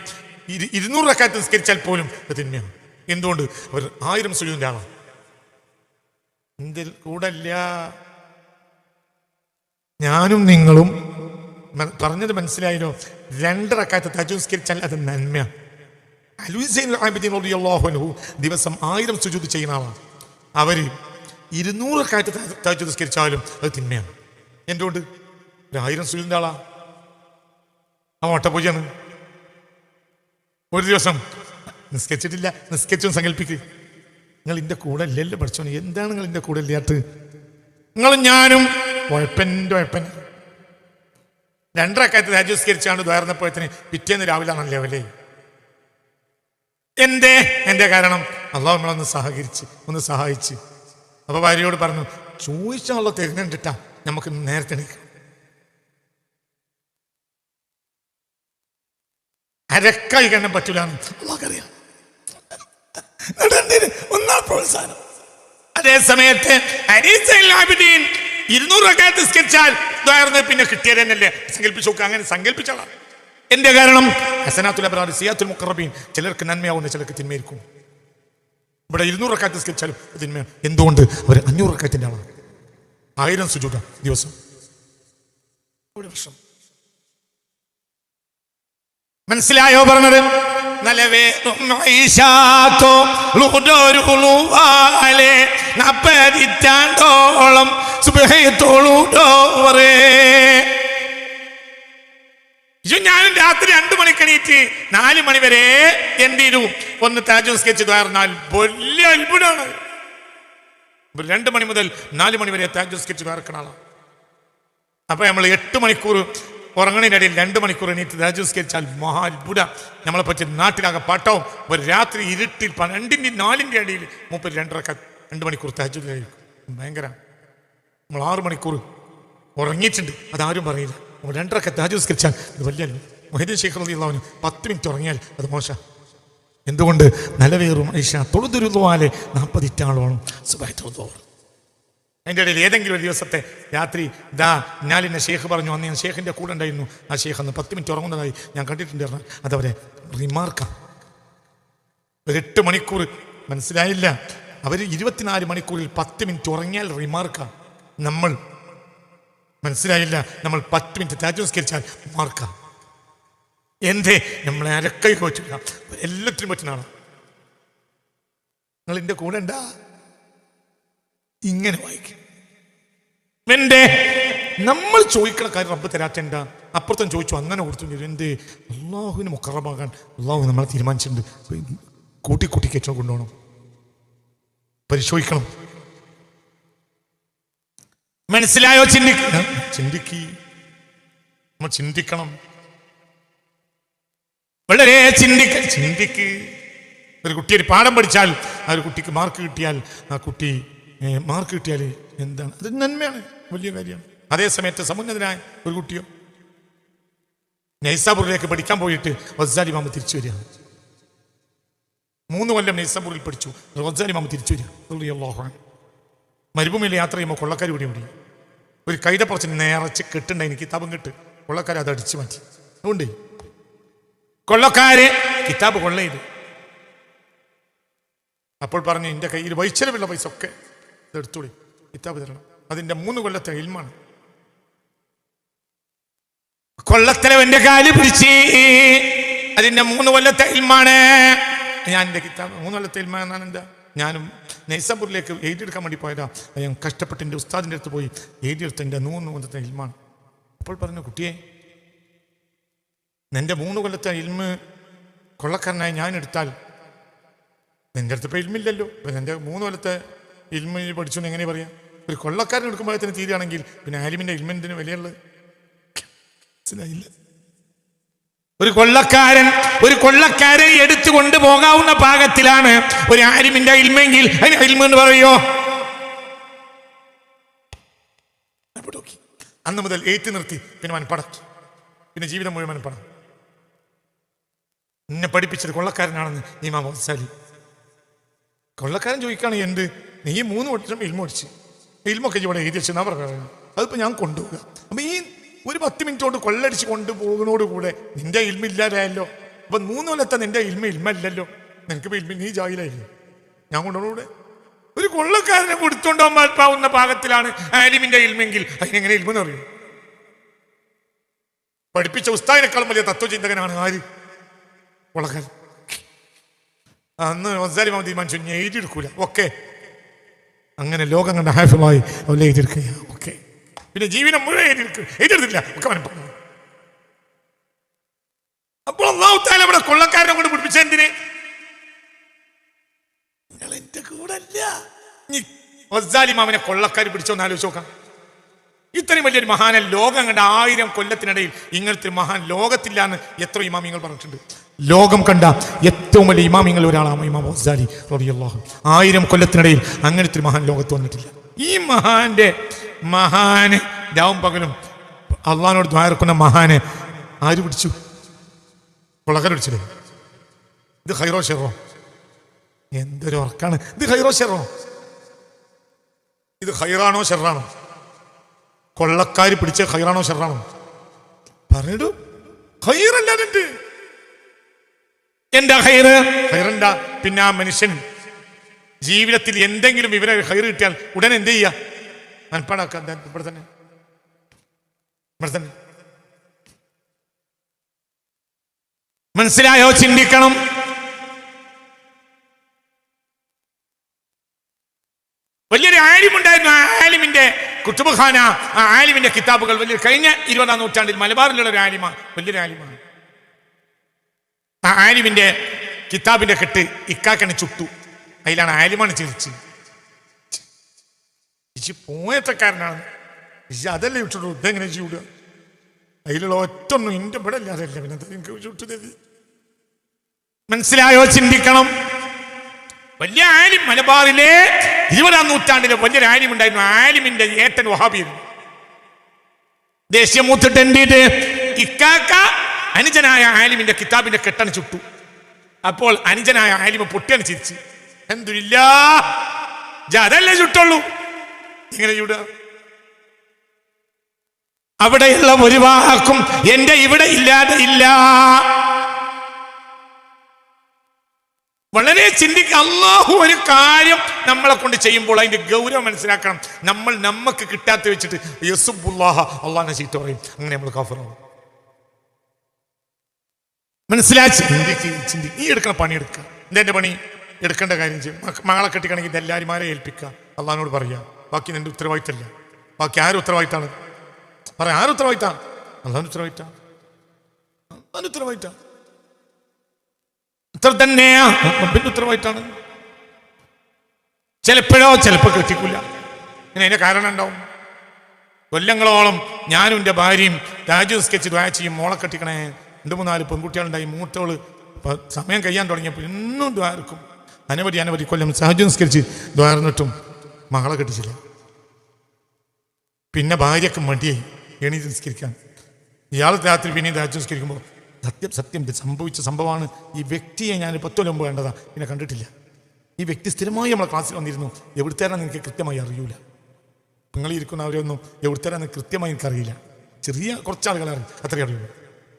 200 റക്അത്ത് നിസ്കരിച്ചാൽ പോലും അത് തിന്മയാണ്. എന്തുകൊണ്ട്? അവർ 1000 സുജൂദിന്റെ ആളാണ്. എന്തിൽ കൂടല്ല. ഞാനും നിങ്ങളും പറഞ്ഞത് മനസ്സിലായല്ലോ. 2 റക്അത്ത് തഹജ്ജുദ് നിസ്കരിച്ചാൽ അത് നന്മയാണ്. അലി സയ്യിദുൽ ആബിദീൻ റളിയല്ലാഹു അൻഹു ദിവസം 1000 സുജൂദ് ചെയ്യുന്ന ആളാണ്. അവര് 200 റക്അത്ത് തഹജ്ജുദ് നിസ്കരിച്ചാലും അത് തിന്മയാണ്. എന്തുകൊണ്ട്? 1000 സുജൂദിന്റെ ആളാ. ആ മുട്ടപ്പൂജയാണ്. ഒരു ദിവസം നിസ്കരിച്ചിട്ടില്ല, നിസ്കരിച്ചും സങ്കല്പിക്കുക, നിങ്ങൾ എൻ്റെ കൂടെ അല്ലല്ലോ പഠിച്ചോണി. എന്താണ് നിങ്ങൾ എൻ്റെ കൂടെ ഇല്ലാത്ത? നിങ്ങളും ഞാനും ഉഴപ്പൻ 2 റക്അത്ത് തഹജ്ജുദ് നിസ്കരിച്ചാണ്ട് ദ്വാരന്നപ്പോഴത്തിന് പിറ്റേന്ന് രാവിലെ ആണല്ലേ അവലേ. എന്റെ കാരണം അള്ളാഹു നമ്മളൊന്ന് സഹായിച്ച്. അപ്പൊ ഭാര്യയോട് പറഞ്ഞു, ചോദിച്ചാണല്ലോ തരുന്നുണ്ടിട്ടാ, നമുക്ക് നേരത്തെ എണീക്കാം. അരക്കായി കാണാൻ പറ്റൂല. അള്ളാഹ്ക്കറിയാം. പ്രോത്സാഹനം. അതേ സമയത്ത് 200 റക്അത്ത് നിസ്കരിച്ചാൽ പിന്നെ കിട്ടിയത് തന്നെയല്ലേ. സങ്കല്പിച്ചു നോക്കുക. അങ്ങനെ സങ്കല്പിച്ചാളാ. എന്റെ കാരണം ഹസനാത്തുൽ അബ്റാറി സയ്യിആത്തുൽ മുഖറബീൻ. ചിലർക്ക് നന്മയാവുന്ന, ചിലർക്ക് തിന്മയായിരിക്കും. ഇവിടെ 200 റക്അത്ത് നിസ്കരിച്ചാലും തിന്മയാണ്. എന്തുകൊണ്ട്? അവർ 500 റക്അത്തിന്റെ ആളാണ്. 1000 സുജൂദ ദിവസം. മനസ്സിലായോ പറഞ്ഞത്? ോളം ഞാനും രാത്രി 2 മണിക്ക് എണീറ്റ് 4 മണി വരെ എന്ത് ചെയ്തു? ഒന്ന് തഹജ്ജുദ് നിസ്കരിച്ച് ദ്വാരന്നാൽ വലിയ അത്ഭുതമാണ്. 2 മണി മുതൽ 4 മണി വരെ തഹജ്ജുദ് നിസ്കരിച്ച് ദ്വാരക്കണ ആളാണ്. അപ്പൊ നമ്മൾ 8 മണിക്കൂർ ഉറങ്ങണതിനിടയിൽ 2 മണിക്കൂർ എണീറ്റ് തഹജ്ജുദ് നിസ്കരിച്ചാൽ മഹാ അത്ഭുതം. നമ്മളെ പറ്റി നാട്ടിലാകെ പാട്ടവും. ഒരു രാത്രി ഇരുട്ടിൽ 2-ന്റെയും 4-ന്റെയും അടിയിൽ 2 മണിക്കൂർ തഹജ്ജുദ് കഴിക്കും. ഭയങ്കര. നമ്മൾ 6 മണിക്കൂർ ഉറങ്ങിയിട്ടുണ്ട്, അതാരും പറയില്ല. 2 തഹജ്ജുദ് നിസ്കരിച്ചാൽ അത് വലിയ. മുഹീദ്ദീൻ ശൈഖ് റളിയല്ലാഹു അൻഹു 10 മിനിറ്റ് ഉറങ്ങിയാൽ അത് മോശം. എന്തുകൊണ്ട് നലവേറും ഐഷ തൊഴുതുരുതുവാലെ 40 ഇറ്റാളോളം സുബൈത്തുള്ളൂ. അതിൻ്റെ ഇടയിൽ ഏതെങ്കിലും ഒരു ദിവസത്തെ രാത്രി ഞാലിന്നെ ഷേഖ് പറഞ്ഞു, അന്ന് ഞാൻ ഷേഖിൻ്റെ കൂടെ ഉണ്ടായിരുന്നു. ആ ഷേഖ് അന്ന് 10 മിനിറ്റ് ഉറങ്ങുന്നതായി ഞാൻ കണ്ടിട്ടുണ്ടായിരുന്നു. അതവരെ റിമാർക്കാണ്. ഒരു 8 മണിക്കൂർ മനസ്സിലായില്ല. അവർ 24 മണിക്കൂറിൽ 10 മിനിറ്റ് ഉറങ്ങിയാൽ റിമാർക്കാണ്. നമ്മൾ മനസ്സിലായില്ല, നമ്മൾ 10 മിനിറ്റ് തഹജ്ജുദ് നിസ്കരിച്ചാൽ റിമാർക്കാണ്. എന്തേ നമ്മളെ അരക്കൈ കോച്ചില്ല, എല്ലാത്തിനും പറ്റുന്നതാണ്. നിങ്ങൾ എൻ്റെ കൂടെ ഉണ്ടാ ഇങ്ങനെ വായിക്കും. എന്തേ നമ്മൾ ചോദിക്കണ കാര്യം റബ്ബ് തരാറ്റണ്ട. അപ്പുറത്തും ചോദിച്ചു, അങ്ങനെ കൊടുത്തു. എന്തേ അള്ളാഹുവിന് മുഖറമാകാൻ അള്ളാഹു നമ്മളെ തീരുമാനിച്ചിട്ടുണ്ട്. കൂട്ടി കൂട്ടി കയറ്റം കൊണ്ടുപോകണം, പരിശോധിക്കണം. മനസ്സിലായോ? നമ്മൾ ചിന്തിക്കണം, വളരെ ചിന്തിക്ക്. ഒരു കുട്ടി ഒരു പാഠം പഠിച്ചാൽ ആ ഒരു കുട്ടിക്ക് മാർക്ക് കിട്ടിയാൽ എന്താണ് അത്? നന്മയാണ്, വലിയ കാര്യമാണ്. അതേ സമയത്ത് സമുന്നതനായ ഒരു കുട്ടിയോ നൈസാപൂരിലേക്ക് പഠിക്കാൻ പോയിട്ട് ഗസാലി ഇമാം തിരിച്ചു വരിക. 3 കൊല്ലം നൈസാപൂരിൽ പഠിച്ചു. ഗസാലി ഇമാം തിരിച്ചു വരിക. മരുഭൂമിയിൽ യാത്ര ചെയ്യുമ്പോൾ കൊള്ളക്കാർ കൂടി ഒരു കൈതപ്പുറച്ച് നേരച്ച് കെട്ടുണ്ടായി, കിതാബും കെട്ട്. കൊള്ളക്കാർ അത് അടിച്ചു മാറ്റി. അതുകൊണ്ട് കൊള്ളക്കാര് കിതാബ് കൊള്ളയില്. അപ്പോൾ പറഞ്ഞു, എൻ്റെ കയ്യിൽ വൈച്ചലവുള്ള പൈസ ഒക്കെ ഇതെടുത്തോളി, കിതാബ് തരണം. അതിൻ്റെ 3 കൊല്ലത്തെ ഇൽമാണ്. കൊള്ളത്തലവന്റെ കാല് പിടിച്ച്, അതിൻ്റെ 3 കൊല്ലത്തെ ഇൽമാണ്. ഞാൻ എൻ്റെ കിതാബ് 3 കൊല്ലത്തെ ഇൽമാണെന്നാണ്. എന്താ, ഞാനും നൈസാപൂരിലേക്ക് എഴുതിയെടുക്കാൻ വേണ്ടി പോയതാ. ഞാൻ കഷ്ടപ്പെട്ട് എൻ്റെ ഉസ്താദിൻ്റെ അടുത്ത് പോയി എഴുതിയെടുത്ത എൻ്റെ 3 കൊല്ലത്തെ ഇൽമാണ്. അപ്പോൾ പറഞ്ഞു, കുട്ടിയെ, നിന്റെ 3 കൊല്ലത്തെ ഇൽമ് കൊള്ളക്കാരനായി ഞാൻ എടുത്താൽ നിന്റെ അടുത്ത് ഇപ്പം ഇൽമില്ലല്ലോ. ഇപ്പം എൻ്റെ 3 കൊല്ലത്തെ ഇൽമ പഠിച്ചു എന്ന് എങ്ങനെ പറയാം? ഒരു കൊള്ളക്കാരൻ എടുക്കുമ്പോഴത്തേന് തീരുകയാണെങ്കിൽ പിന്നെ ആലിമിൻ്റെ ഇൽമിന് വിലയുള്ളത് മനസ്സിലായില്ല. ഒരു കൊള്ളക്കാരൻ എടുത്തു കൊണ്ടുപോകാവുന്ന പാകത്തിലാണ് ഒരു ആലിമിന്റെ ഇൽമെങ്കിൽ അതിന് ഇൽമ എന്ന് പറയോ? അന്ന് മുതൽ എഴുത്ത് നിർത്തി. പിന്നെ മനപ്പാടം, പിന്നെ ജീവിതം മുഴുവൻ മനപ്പാടം. എന്നെ പഠിപ്പിച്ചത് കൊള്ളക്കാരനാണെന്ന് ഇമാം ഗസാലി. കൊള്ളക്കാരൻ ചോദിക്കുകയാണ്, എന്ത് നീ 3 വർഷം ഇൽമ പഠിച്ച് ഇൽമൊക്കെ ഇവിടെ എഴുതി വെച്ചെന്നാ പറയുന്നത്. അതിപ്പോൾ ഞാൻ കൊണ്ടുപോകുക. അപ്പം ഈ ഒരു 10 മിനിറ്റ് കൊണ്ട് കൊള്ളടിച്ച് കൊണ്ടുപോകുന്നതോടുകൂടെ നിന്റെ ഇൽമില്ലാതായല്ലോ. അപ്പം 3 കൊല്ലത്തെ നിന്റെ ഇൽമല്ലല്ലോ. നിനക്കിപ്പോൾ ഇൽമ, നീ ജാഹിലായില്ലേ? ഞാൻ കൊണ്ടുപോകൂടെ? ഒരു കൊള്ളക്കാരനെ കൊടുത്തോണ്ടാൻ പാവുന്ന പാകത്തിലാണ് ആലിമിന്റെ ഇൽമെങ്കിൽ അതിനെങ്ങനെ ഇൽമെന്ന് അറിയും? പഠിപ്പിച്ച ഉസ്താദിനേക്കാളും വലിയ തത്വചിന്തകനാണ് ആര്? കൊള്ളക്കാരൻ. അന്ന് ഗസാലി ഇമാം തീരുമാനിച്ചു, ഞാൻ എഴുതിയെടുക്കൂല. ഓക്കെ, അങ്ങനെ ലോകം കണ്ട ഹാഫിളായി അവരെ എഴുതിയെടുക്കുക. ഓക്കെ, പിന്നെ ജീവിതം മുഴുവൻ എഴുതിയെടുത്തില്ല. ഒക്കെ മനപ്പാടും. അപ്പോൾ അല്ലാഹു തആല ഇവിടെ കൊള്ളക്കാരനെ കൊണ്ട് പഠിപ്പിച്ച എന്തിന്? നിങ്ങൾ എന്റെ കൂടെ അല്ല. ഗസാലി ഇമാമിനെ കൊള്ളക്കാർ പിടിച്ചോന്ന് ആലോചിച്ച് നോക്കാം. ഇത്രയും വലിയൊരു മഹാനെ ലോകം കണ്ട 1000 കൊല്ലത്തിനിടയിൽ ഇങ്ങനത്തെ ഒരു മഹാൻ ലോകത്തില്ലാന്ന് എത്ര ഇമാമിങ്ങൾ പറഞ്ഞിട്ടുണ്ട്. ലോകം കണ്ട ഏറ്റവും വലിയ ഇമാമിങ്ങൾ ഒരാളാണ് ഇമാം ഗസാലി റളിയല്ലാഹു. 1000 കൊല്ലത്തിനിടയിൽ അങ്ങനത്തെ ഒരു മഹാൻ ലോകത്ത് വന്നിട്ടില്ല. ഈ മഹാന് രാവും പകലും അള്ളാഹിനോട് ദുആ ഇറക്കുന്ന മഹാനെ ആര് പിടിച്ചു? കൊള്ളക്കാർ പിടിച്ചില്ലേ? ഇത് ഖൈറോ ഷെറോ? എന്തൊരു ഉറക്കാണ് ഇത്! ഖൈറോ ഷെറോ? ഇത് ഖൈറാണോ ഷെറാണോ? കൊള്ളക്കാർ പിടിച്ച ഖൈറാണോ ഷെറാണോ? പറഞ്ഞിട്ടു ഖൈറല്ലാതെ എന്താ ഖൈറ്? ഖൈറെന്താ? പിന്നെ ആ മനുഷ്യൻ ജീവിതത്തിൽ എന്തെങ്കിലും വിവരം ഖൈറ് കിട്ടിയാൽ ഉടനെ എന്ത് ചെയ്യുക? മനപ്പാടാക്കാൻ. ഇവിടെ തന്നെ മനസ്സിലായോ? ചിന്തിക്കണം. വലിയൊരു ആലിമുണ്ടായിരുന്നു. ആ ആലിമിന്റെ കുത്തുബ് ഖാന, ആ ആലിമിന്റെ കിതാബുകൾ വലിയ കഴിഞ്ഞ 20-ാം നൂറ്റാണ്ടിൽ മലബാറിലുള്ള ഒരു ആലിമാണ്, വലിയൊരു ആലിമാണ്. ആ ആലിമിന്റെ കിതാബിന്റെ കെട്ട് ഇക്കാക്കനെ ചുട്ടു. അതിലാണ് ആലിമാണ് ചിരിച്ച് പോയത്തക്കാരനാണ്. അതല്ലേ ചുട്ടു? ഇതെങ്ങനെ ചൂടുക? അതിലുള്ള ഒറ്റൊന്നും എൻ്റെ ഇവിടെ അല്ലാതല്ല. പിന്നെ എനിക്ക് ചുട്ടു തരി. മനസ്സിലായോ? ചിന്തിക്കണം. വലിയ ആലിം, മലബാറിലെ 20-ാം നൂറ്റാണ്ടിലെ വലിയൊരു ആലിം ഉണ്ടായിരുന്നു. ആലിമിന്റെ ഏട്ടൻ വഹാബിയായിരുന്നു. ദേശീയ മൂത്തിട്ട് എന്തിട്ട് ഇക്കാക്ക അനുജനായ ആലിമിന്റെ കിതാബിന്റെ കെട്ടണ് ചുട്ടു. അപ്പോൾ അനുജനായ ആലിമ പൊട്ടിയാണ് ചിരിച്ച്, എന്തില്ലാ അതല്ലേ ചുട്ടുള്ളൂ, ഇങ്ങനെ ചൂടുക. അവിടെയുള്ള ഒരു വാക്കും എന്റെ ഇവിടെ ഇല്ലാതെ ഇല്ല. വളരെ ചിന്തിക്കുക. അള്ളാഹു ഒരു കാര്യം നമ്മളെ കൊണ്ട് ചെയ്യുമ്പോൾ അതിന്റെ ഗൗരവം മനസ്സിലാക്കണം. നമ്മൾ നമുക്ക് കിട്ടാത്ത വെച്ചിട്ട് യസുബുല്ലാഹ, അള്ളാഹിനെ ചീത്ത പറയും, അങ്ങനെ നമ്മൾ കാഫിറാവും. മനസ്സിലാക്കി ചിന്തിക്കുക. ഈ എടുക്കണ പണി എടുക്കുക. ഇതെന്റെ പണി, എടുക്കേണ്ട കാര്യം ചെയ്യും. മകളെ കെട്ടിക്കണമെങ്കിൽ ഇതെല്ലാവരുമാരെ ഏൽപ്പിക്കുക, അള്ളാഹിനോട് പറയുക. ബാക്കി നിന്റെ ഉത്തരവാദിത്തമല്ല. ബാക്കി ആരും ഉത്തരവാദിത്തമാണ്? പറയാം, ആരും ഉത്തരവാദിത്തമാണ്? അള്ളാഹിന്റെ ഉത്തരവാദിത്തമാണ്. അള്ളാഹിന്റെ ഉത്തരവാദിത്തമാണ്. ഇത്ര തന്നെയാ റബ്ബിന്റെ ഉത്തരവാദിത്തമാണ്. ചിലപ്പോൾ കെട്ടിക്കൂല. ഇങ്ങനെ അതിന്റെ കാരണം ഉണ്ടാവും. കൊല്ലങ്ങളോളം ഞാനും എൻ്റെ ഭാര്യയും താജുദ് സ്കെച്ച് ദ്വാ ചെയ്യും, മോളെ കെട്ടിക്കണേ. 2-3 പെൺകുട്ടികളുണ്ടായി. മൂത്തവള് സമയം കഴിയാൻ തുടങ്ങിയപ്പോൾ എന്നും ദ്വാരക്കും. അനവധി കൊല്ലം താജുദ് നിസ്കരിച്ച് ദ്വാരന്നിട്ടും മകളെ കെട്ടിച്ചില്ല. പിന്നെ ഭാര്യക്ക് മടിയായി എണീറ്റ് നിസ്കരിക്കാൻ. ഇയാൾ രാത്രി പിന്നെ താജുദ് നിസ്കരിക്കുമ്പോൾ സത്യം സംഭവിച്ച സംഭവമാണ്. ഈ വ്യക്തിയെ ഞാൻ 10 കൊല്ലം മുമ്പ് കണ്ടതാ, പിന്നെ കണ്ടിട്ടില്ല. ഈ വ്യക്തി സ്ഥിരമായി നമ്മളെ ക്ലാസ്സിൽ വന്നിരുന്നു. എവിടുത്തേരാന്ന് എനിക്ക് കൃത്യമായി അറിയൂല. നിങ്ങളിരിക്കുന്നവരൊന്നും എവിടുത്തേരാന്ന് കൃത്യമായി എനിക്കറിയില്ല. ചെറിയ കുറച്ചാളുകളെ അറിയും, അത്രയും അറിയുള്ളൂ.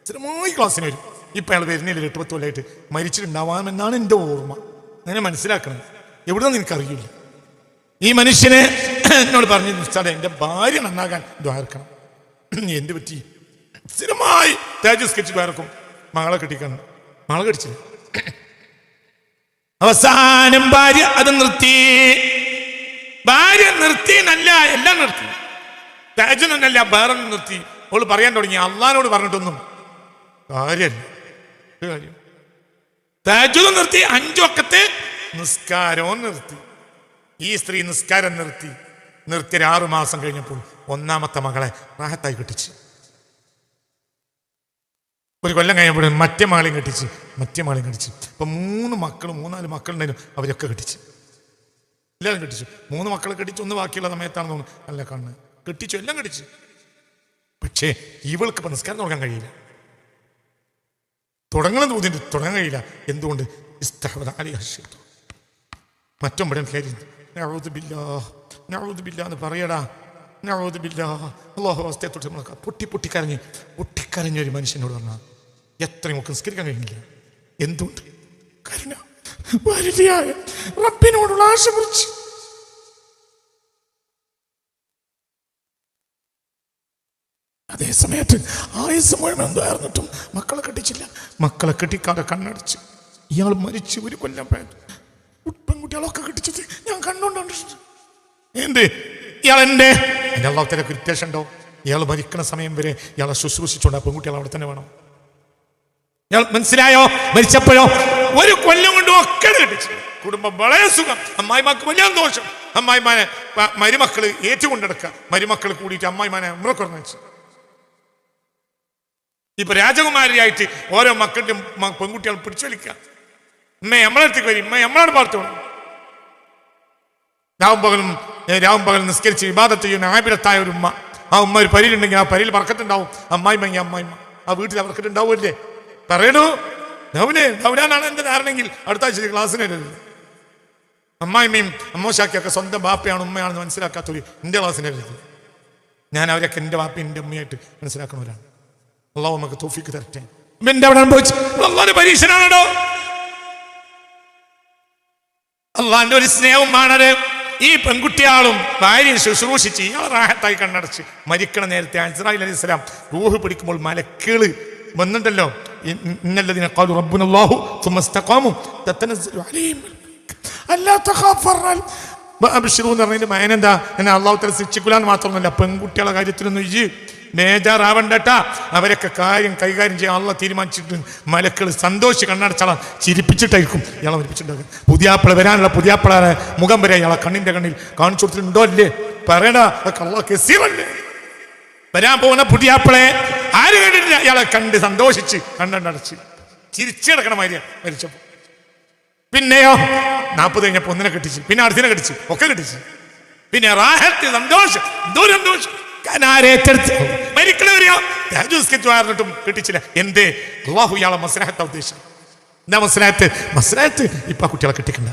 സ്ഥിരമായി ക്ലാസ്സിന് വരും. ഇപ്പം അയാൾ വരുന്നില്ല, 8-10 കൊല്ലമായിട്ട് മരിച്ചിട്ടുണ്ടാവാമെന്നാണ് എൻ്റെ ഓർമ്മ. അങ്ങനെ മനസ്സിലാക്കണം. എവിടുന്ന് എനിക്കറിയില്ല. ഈ മനുഷ്യനെ എന്നോട് പറഞ്ഞു, ഉസ്താദേ എൻ്റെ ഭാര്യ നന്നാകാൻ ദ്വാരക്കണം. എന്ത് പറ്റി? സ്ഥിരമായി താജുദ് സ്കെച്ച് ദ്വാരക്കും. മകളെ കെട്ടിക്കണം. മകളെ കെട്ടിച്ചില്ല. അവസാനം ഭാര്യ അത് നിർത്തി. ഭാര്യ നിർത്തി എന്നല്ല, എല്ലാം നിർത്തി. താജുദ് എന്നല്ല, വേറെ നിർത്തി. അവള് പറയാൻ തുടങ്ങി, അള്ളാഹിനോട് പറഞ്ഞിട്ടൊന്നും കാര്യമില്ല. താജുദ് നിർത്തി, 5 വഖത്ത് നിസ്കാരവും നിർത്തി. ഈ സ്ത്രീ നിസ്കാരം നിർത്തിയ 6 മാസം കഴിഞ്ഞപ്പോൾ 1ാമത്തെ മകളെ റാഹത്തായി കെട്ടിച്ച്. 1 കൊല്ലം കഴിഞ്ഞപ്പോഴും മറ്റേ മകളെയും കെട്ടിച്ച്. ഇപ്പൊ 3 മക്കളും 3-4 മക്കളുണ്ടായിരുന്നു. അവരൊക്കെ കെട്ടിച്ച്. എല്ലാവരും കെട്ടിച്ചു. 3 മക്കളെ കെട്ടിച്ച്. 1 ബാക്കിയുള്ള സമയത്താണെന്ന് തോന്നുന്നു. അല്ല, കണ്ണ് കെട്ടിച്ചു, എല്ലാം കെട്ടിച്ചു. പക്ഷേ ഇവൾക്ക് ഇപ്പൊ നിസ്കാരം തുടങ്ങാൻ കഴിയില്ല. തുടങ്ങാൻ കഴിയില്ല. എന്തുകൊണ്ട്? മറ്റൊമ്പടം കയറി എന്ന് പറയടാ. അള്ളാഹു അവസ്ഥയെ തൊട്ട് പൊട്ടിക്കരഞ്ഞൊരു മനുഷ്യനോട് പറഞ്ഞാൽ എത്രയും ഒക്കെ നിസ്കരിക്കാൻ കഴിയുന്നില്ല. എന്തുകൊണ്ട്? കരുണ, വലുതായ റബ്ബിനോടുള്ള ആശ കുറിച്ച്. അതേ സമയത്ത് ആയുസ് മുഴുവൻ എന്തായിരുന്നിട്ടും മക്കളെ കെട്ടിച്ചില്ല. മക്കളെ കെട്ടിക്കാതെ കണ്ണടച്ച് ഇയാൾ മരിച്ച് 1 കൊല്ലം. പെൺകുട്ടികളൊക്കെ കെട്ടിച്ചത് ഞാൻ കണ്ടുകൊണ്ടിട്ടുണ്ട്. എന്ത്? ഇയാൾ എൻ്റെ അള്ളാഹുവിന്റെ ഉദ്ദേശം ഉണ്ടോ? ഇയാൾ മരിക്കണ സമയം വരെ ഇയാളെ ശുശ്രൂഷിച്ചോണ്ട് ആ പെൺകുട്ടികൾ അവിടെ തന്നെ വേണം. ഇയാൾ മനസ്സിലായോ? മരിച്ചപ്പോഴോ 1 കൊല്ലം കൊണ്ട് ഒക്കെ കെട്ടിച്ചു. കുടുംബം വളരെ സുഖം. അമ്മായിമാർക്ക് വലിയ സന്തോഷം. അമ്മായിമാനെ മരുമക്കള് ഏറ്റുകൊണ്ടെടുക്കുക. മരുമക്കൾ കൂടിയിട്ട് അമ്മായിമാനെ ഉമ്രക്കുറച്ചു. ഇപ്പൊ രാജകുമാരിയായിട്ട് ഓരോ മക്കളുടെ പെൺകുട്ടികൾ പിടിച്ചു വലിക്കുക. ഉമ്മ നമ്മളടുത്തേക്ക് വരും, ഉമ്മ നമ്മളോട് പാർത്തോളും. രാവും പകലും നിസ്കരിച്ച് ഇബാദത്ത് ചെയ്യുന്ന ആബിദത്തായ ഒരു ഉമ്മ. ആ ഉമ്മ ഒരു പരിയിലുണ്ടെങ്കിൽ ആ പരിയിൽ ബർക്കത്തുണ്ടാവും. അമ്മായിമ്മ ആ വീട്ടിൽ ബർക്കത്തുണ്ടാവുമല്ലേ? പറയണു നവനാണ് എന്റെ ധാരണയെങ്കിൽ അടുത്ത ആഴ്ച ക്ലാസ്സിന് വരുന്നത്. അമ്മായിമ്മയും അമ്മോശാക്കിയൊക്കെ സ്വന്തം ബാപ്പയാണ് ഉമ്മയാണെന്ന് മനസ്സിലാക്കാത്തൊരു എൻ്റെ ക്ലാസ്സിന് വരുന്നത്. ഞാൻ അവരൊക്കെ എൻ്റെ ബാപ്പയും എൻ്റെ ഉമ്മയായിട്ട് മനസ്സിലാക്കണവരാണ്. അള്ളാഹു നമുക്ക് തൗഫീഖ് തരട്ടെ. എന്റെ അവിടെ അനുഭവിച്ചു അള്ളാന്റെ പരീക്ഷനാണോ? അള്ളാന്റെ ഒരു സ്നേഹമാണത്. ഈ പെൺകുട്ടിയാളും ഭാര്യയും ശുശ്രൂഷിച്ച് ഇയാൾ റാഹത്തായി കണ്ണടച്ച് മരിക്കണ നേരത്തെ ഇസ്രായേൽ അലൈഹിസ്സലാം റൂഹ് പിടിക്കുമ്പോൾ മലക്കുകൾ വന്നിട്ടല്ലോ, ഇന്നല്ലദീന ഖാലു റബ്ബുനല്ലാഹു സുമ്മ ഇസ്തഖാമു തതനസ്സലു അലൈഹിം അല്ലാ തഖാഫറൽ അബ്ശിറൂ എന്ന് പറഞ്ഞതിന്റെ മയനെന്താ? എന്നെ അള്ളാഹു തആല ശിക്ഷിക്കൂലാന്ന് മാത്രമല്ല, പെൺകുട്ടികളുടെ കാര്യത്തിലൊന്നും ഇജ്ജ് ബേജാറാവണ്ടട്ടാ. അവരൊക്കെ കാര്യം കൈകാര്യം ചെയ്യാൻ അള്ളാഹ് തീരുമാനിച്ചിട്ട് മലക്കൾ സന്തോഷിച്ച് കണ്ണടച്ചാളാം ചിരിപ്പിച്ചിട്ടായിരിക്കും ഇയാളെ മരിപ്പിച്ചിട്ടുണ്ടാകും. പുതിയാപ്പിള വരാനുള്ള പുതിയാപ്പിളാരെ മുഖം വരെ ഇയാളെ കണ്ണിന്റെ കണ്ണിൽ കാണിച്ചു കൊടുത്തിട്ടുണ്ടോ അല്ലേ? പറയടാ, അതൊക്കെ അള്ളാഹ് കസീറല്ലേ. വരാൻ പോകുന്ന പുതിയാപ്പിളെ ആര് കണ്ടിട്ടില്ല, ഇയാളെ കണ്ട് സന്തോഷിച്ച് കണ്ണടച്ച് ചിരിച്ചടക്കണ മാതിരിയ മരിച്ചപ്പോ. പിന്നെയോ 40 കഴിഞ്ഞപ്പോ 1 കെട്ടിച്ച്, പിന്നെ അടുത്തിനെ കെട്ടിച്ച്, ഒക്കെ കെട്ടിച്ച്. പിന്നെ റാഹത്ത് സന്തോഷം, എന്തോ സന്തോഷം. മരിക്കണവരെയോ കെട്ടിച്ചില്ല. എന്തേ? അള്ളാഹു ഇയാളെ മസ്ലഹത്ത ഉദ്ദേശം. എന്താ മസ്ലഹത്ത്? മസ്ലഹത്ത് ഇപ്പൊ കുട്ടികളെ കിട്ടിക്കണ്ട.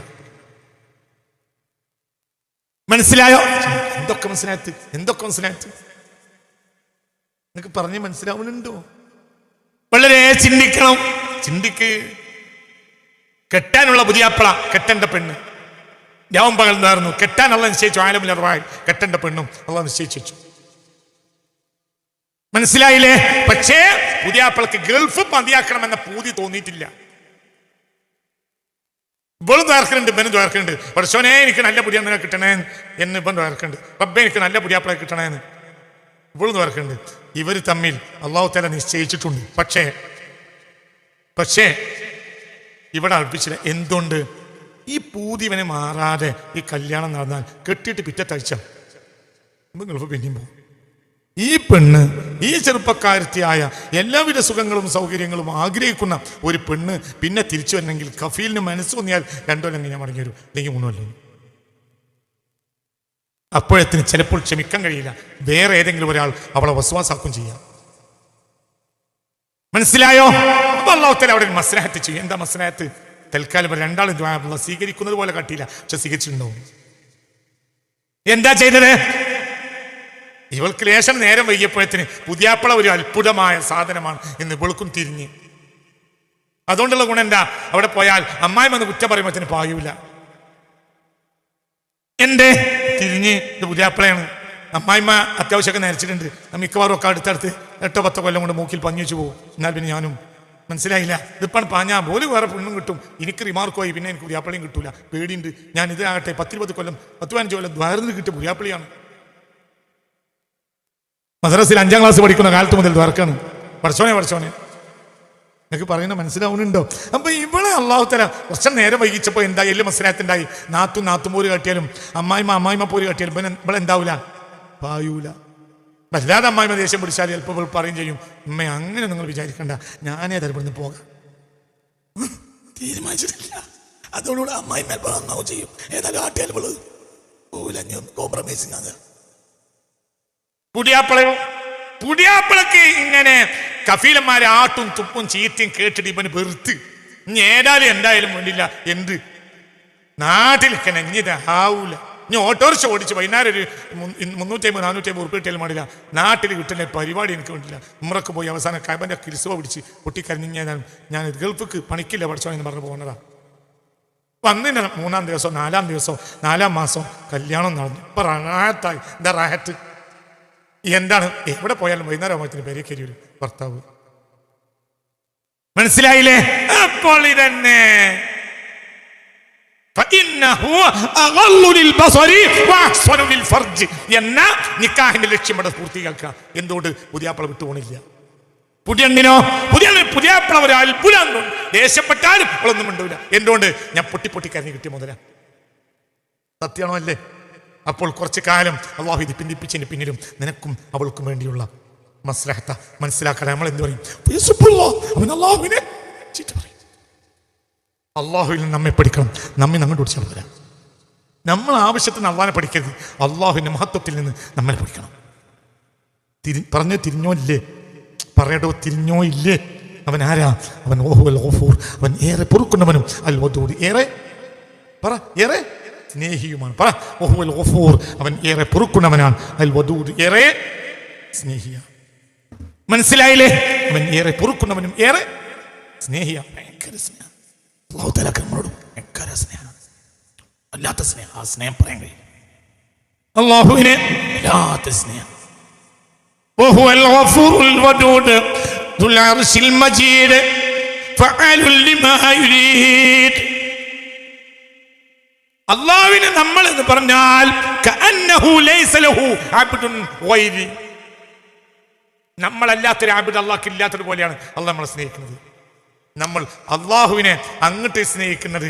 മനസ്സിലായോ? എന്തൊക്കെ മസ്ലഹത്ത്, എന്തൊക്കെ മസ്ലഹത്ത് നിങ്ങൾക്ക് പറഞ്ഞ് മനസ്സിലാവുന്നുണ്ടോ? വളരെ ചിന്തിക്കണം. ചിന്തിക്ക്. കെട്ടാനുള്ള പുതിയാപ്പള, കെട്ടേണ്ട പെണ്ണ്, ജാവും പകൽ നേർന്നു. കെട്ടാൻ അള്ളാഹ് നിശ്ചയിച്ചു. ആലമിലറായി കെട്ടേണ്ട പെണ്ണും അള്ളാഹ് നിശ്ചയിച്ചു. മനസ്സിലായില്ലേ? പക്ഷേ പുതിയാപ്പളക്ക് ഗൾഫ് മതിയാക്കണമെന്ന പൂതി തോന്നിയിട്ടില്ല. ഇവളും ദ്വാർക്കുന്നുണ്ട്, ഇവനും ദ്വാർക്കുന്നുണ്ട്. പഠിച്ചോനെ എനിക്ക് നല്ല പുതിയ കിട്ടണേ എന്ന് ഇവൻ ദ്വാർക്കുന്നുണ്ട്. റബ്ബേ എനിക്ക് നല്ല പുതിയാപ്പളെ കിട്ടണേന്ന് ഇവളും ദ്വാർക്കുന്നുണ്ട്. ഇവർ തമ്മിൽ അള്ളാഹു തആല നിശ്ചയിച്ചിട്ടുണ്ട്. പക്ഷേ ഇവിടെ അർപ്പിച്ചില്ല. എന്തുകൊണ്ട്? ഈ പൂതിവനെ മാറാതെ ഈ കല്യാണം നടന്നാൽ കെട്ടിയിട്ട് പിറ്റത്താഴ്ച ഗൾഫ് പിന്നെയും പോകും. ഈ പെണ്ണ്, ഈ ചെറുപ്പക്കാരത്തിയായ എല്ലാവിധ സുഖങ്ങളും സൗകര്യങ്ങളും ആഗ്രഹിക്കുന്ന ഒരു പെണ്ണ് പിന്നെ തിരിച്ചു വരണമെങ്കിൽ കഫീലിന് മനസ്സ് തോന്നിയാൽ 2 കൊല്ലം ഞാൻ മടങ്ങി വരും, അല്ലെങ്കിൽ 3 കൊല്ലം. അപ്പോഴത്തിന് ചിലപ്പോൾ ക്ഷമിക്കാൻ കഴിയില്ല. വേറെ ഏതെങ്കിലും ഒരാൾ അവളെ വസ്വാസാക്കും ചെയ്യാം. മനസ്സിലായോ? അപ്പൊ അല്ലാഹു തആല അവിടെ മസ്ലഹത്ത് ചെയ്യും. എന്താ മസ്ലഹത്ത്? തൽക്കാലം 2 സ്വീകരിക്കുന്നത് പോലെ കാട്ടിയില്ല, പക്ഷെ സ്വീകരിച്ചിട്ടുണ്ടാവും. എന്താ ചെയ്തത്? ഇവൾക്ക് ലേശം നേരം വൈകിയപ്പോഴത്തിന് പുതിയാപ്പള ഒരു അത്ഭുതമായ സാധനമാണ് എന്ന് ഇവൾക്കും തിരിഞ്ഞ്. അതുകൊണ്ടുള്ള ഗുണം എന്താ? അവിടെ പോയാൽ അമ്മായിമ്മ എന്ന് കുറ്റം പറയുമ്പോഴത്തിന് പായൂല. എന്തേ? തിരിഞ്ഞ് ഇത് പുതിയാപ്പളയാണ്. അമ്മായിമ്മ അത്യാവശ്യമൊക്കെ നരച്ചിട്ടുണ്ട്. മിക്കവാറും ഒക്കെ അടുത്തടുത്ത് 8-10 കൊല്ലം കൊണ്ട് മൂക്കിൽ പഞ്ഞു വെച്ച് പോകും. എന്നാൽ പിന്നെ ഞാനും. മനസ്സിലായില്ല? ഇതിപ്പാണ് പാഞ്ഞാൽ പോലും വേറെ പെണ്ണും കിട്ടും. എനിക്ക് റിമാർക്കോയി, പിന്നെ എനിക്ക് പുതിയാപ്പളയും കിട്ടൂല. പേടിയുണ്ട്. ഞാൻ ഇതാകട്ടെ 10-20 കൊല്ലം 10-15 കൊല്ലം ദ്വാരന്ന് കിട്ടിയ പുതിയാപ്പളിയാണ്. മദ്രസയിൽ 5ാം ക്ലാസ് പഠിക്കുന്ന കാലത്ത് മുതൽ ദ്വാരക്കാണ്. പഠിച്ചോനെ എനിക്ക് പറയുന്നത് മനസ്സിലാവുന്നുണ്ടോ? അപ്പൊ ഇവളെ അല്ലാഹു തആല കുറച്ച് നേരം വൈകിച്ചപ്പോ എന്താ? എല്ലാം മസ്ലഹത്തുണ്ടായി. നാത്തും പോര് കാട്ടിയാലും അമ്മായിമ്മ പോര് കാട്ടിയാലും ഇവളെന്താവൂല? പായൂല. വല്ലാതെ അമ്മായിമ്മ ദേഷ്യം പിടിച്ചാൽ ചിലപ്പോൾ ഇവൾ പറയും ചെയ്യും, ഉമ്മ അങ്ങനെ നിങ്ങൾ വിചാരിക്കണ്ട, ഞാനേ തരപ്പെടുന്ന് പോകാം. തീരുമാനിച്ചിട്ടില്ല. അതോടുകൂടെ അമ്മായിമ്മ നന്നാവും ചെയ്യും. ഏതാ കാട്ടിയാൽ ഇവള് കോംപ്രമൈസിങ് ആണ്. പുതിയാപ്പളക്ക് ഇങ്ങനെ കഫീലന്മാരെ ആട്ടും തുപ്പും ചീത്തയും കേട്ടിട്ട് ഇവന് വെറുത്ത് ഇനി ഏതായാലും എന്തായാലും വേണ്ടില്ല. എന്ത് നാട്ടിലൊക്കെ ആവൂല. ഇനി ഓട്ടോറിക്ഷ ഓടിച്ച് വൈകുന്നേരം ഒരു 350-450 ഉറുപ്പിക കിട്ടിയാലും വേണ്ടില്ല. നാട്ടിൽ കിട്ടുന്ന പരിപാടി എനിക്ക് വേണ്ടില്ല. ഉമ്രക്ക് പോയി അവസാനം കൈബന്റെ കിരിസുവ പിടിച്ച് പൊട്ടിക്കരഞ്ഞാൽ ഞാൻ ഗൾഫിക്ക് പണിക്കില്ല പഠിച്ചോ എന്ന് പറഞ്ഞു പോകുന്നതാ. വന്നിട്ട് 3-ാം ദിവസം 4-ാം ദിവസം 4-ാം മാസം കല്യാണം നടന്നു. ഇപ്പൊ റാഹത്തായി. എന്താ റാഹത്ത്? എന്താണ്? എവിടെ പോയാലും വൈകുന്നേരം ആകുമ്പോഴത്തിന് പേരെ കയറി വരും ഭർത്താവ്. മനസ്സിലായില്ലേ? അപ്പോൾ ഇതന്നെ എന്ന നിക്കാഹിന്റെ ലക്ഷ്യം ഇവിടെ പൂർത്തിയാക്കുക. എന്തുകൊണ്ട്? പുതിയാപ്പള വിട്ടുപോണില്ല. പുതിയാപ്പള ഒരു അത്ഭുതം. ദേഷ്യപ്പെട്ടാലും അവളൊന്നും മിണ്ടൂല. എന്തുകൊണ്ട്? ഞാൻ പൊട്ടി കരഞ്ഞു കിട്ടിയ മുതല. സത്യമാണോ അല്ലേ? അപ്പോൾ കുറച്ചു കാലം അള്ളാഹു ഇത് പിന്തിപ്പിച്ചതിന് പിന്നിലും നിനക്കും അവൾക്കും വേണ്ടിയുള്ള മസ്ലഹത്ത മനസ്സിലാക്കാതെ നമ്മൾ എന്ത് പറയും? അവൻ അള്ളാഹുവിനെ ചീത്ത പറയും. അള്ളാഹുവിൽ നമ്മെ പഠിക്കണം. നമ്മെ അങ്ങോട്ട് പിടിച്ചാൽ പോരാ. നമ്മൾ ആവശ്യത്തിന് അള്ളാഹിനെ പഠിക്കരുത്. അള്ളാഹുവിന്റെ മഹത്വത്തിൽ നിന്ന് നമ്മളെ പഠിക്കണം. പറഞ്ഞ് തിരിഞ്ഞോ ഇല്ലേ? പറയടോ തിരിഞ്ഞോ ഇല്ലേ? അവൻ ആരാ? അവൻ ഓഹുൽ ഗഫൂർ, അവൻ ഏറെ പൊറുക്കുന്നവനും അൽ വദൂദ്, ഏറെ സ്നേഹിയുമാണ്. പറ ഓഹുൽ ഗഫൂർ, അവൻ ഏറെ പൊറുക്കുന്നവനാണ്. അൽ വദൂദ്, ഏറെ സ്നേഹിയ. മനസ്സിലായില്ലേ? അവൻ ഏറെ പൊറുക്കുന്നവനും ഏറെ സ്നേഹിയ. ഭയങ്കര സ്നേഹം. അല്ലാഹു തആല നമ്മളോട് ഭയങ്കര സ്നേഹം. അല്ലാത്ത സ്നേഹം, ആ സ്നേഹം പറയാൻ കഴിയും. അല്ലാഹുവിനെ അല്ലാത്ത സ്നേഹം. വഹുവൽ ഗഫൂറുൽ വദൂദ് ദുൽ അർശിൽ മജീദ് ഫഅലുൽ ലിമാ യുരീദ്. അല്ലാഹുവിനെ നമ്മൾ എന്ന് പറഞ്ഞാൽ കഅന്നഹു ലൈസ ലഹു അബ്ദുൻ ഗൈരി. നമ്മളല്ലാത്തൊരു അബ്ദ് അല്ലാഹ്ക്ക് ഇല്ലാത്തത് പോലെയാണ് അല്ലാഹ് നമ്മളെ സ്നേഹിക്കുന്നത്. നമ്മൾ അള്ളാഹുവിനെ അങ്ങോട്ട് സ്നേഹിക്കുന്നത്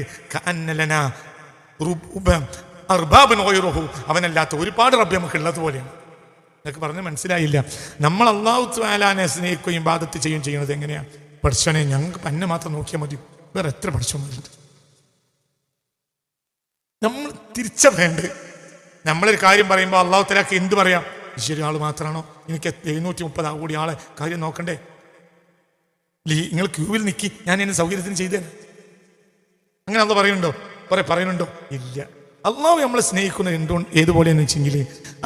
അവനല്ലാത്ത ഒരുപാട് റബ്ബ് നമുക്ക് ഉള്ളത് പോലെയാണ്. എന്നൊക്കെ പറഞ്ഞ് മനസ്സിലായില്ല? നമ്മൾ അല്ലാഹു തആലാനെ സ്നേഹിക്കുകയും ഇബാദത്ത് ചെയ്യുകയും ചെയ്യുന്നത് എങ്ങനെയാണ്? പഠിച്ചോനെ ഞങ്ങൾക്ക് പന്നെ മാത്രം നോക്കിയാൽ മതി, വേറെ എത്ര പഠിച്ചോന്നുണ്ട്. നമ്മൾ തിരിച്ചറിയേണ്ട. നമ്മളൊരു കാര്യം പറയുമ്പോൾ അല്ലാഹു തആലക്ക് എന്ത് പറയാം? ഈശ്വര ആൾ മാത്രമാണോ? എനിക്ക് 730 കൂടി ആളെ കാര്യം നോക്കണ്ടേ? നിങ്ങൾ ക്യൂവിൽ നിൽക്കി, ഞാൻ എന്നെ സൗകര്യത്തിന് ചെയ്തേ. അങ്ങനെ അള്ളാഹ് പറയുന്നുണ്ടോ? പറയുന്നുണ്ടോ? ഇല്ല. അള്ളാഹു നമ്മളെ സ്നേഹിക്കുന്നത് ഏതുപോലെയെന്ന് വെച്ചെങ്കിൽ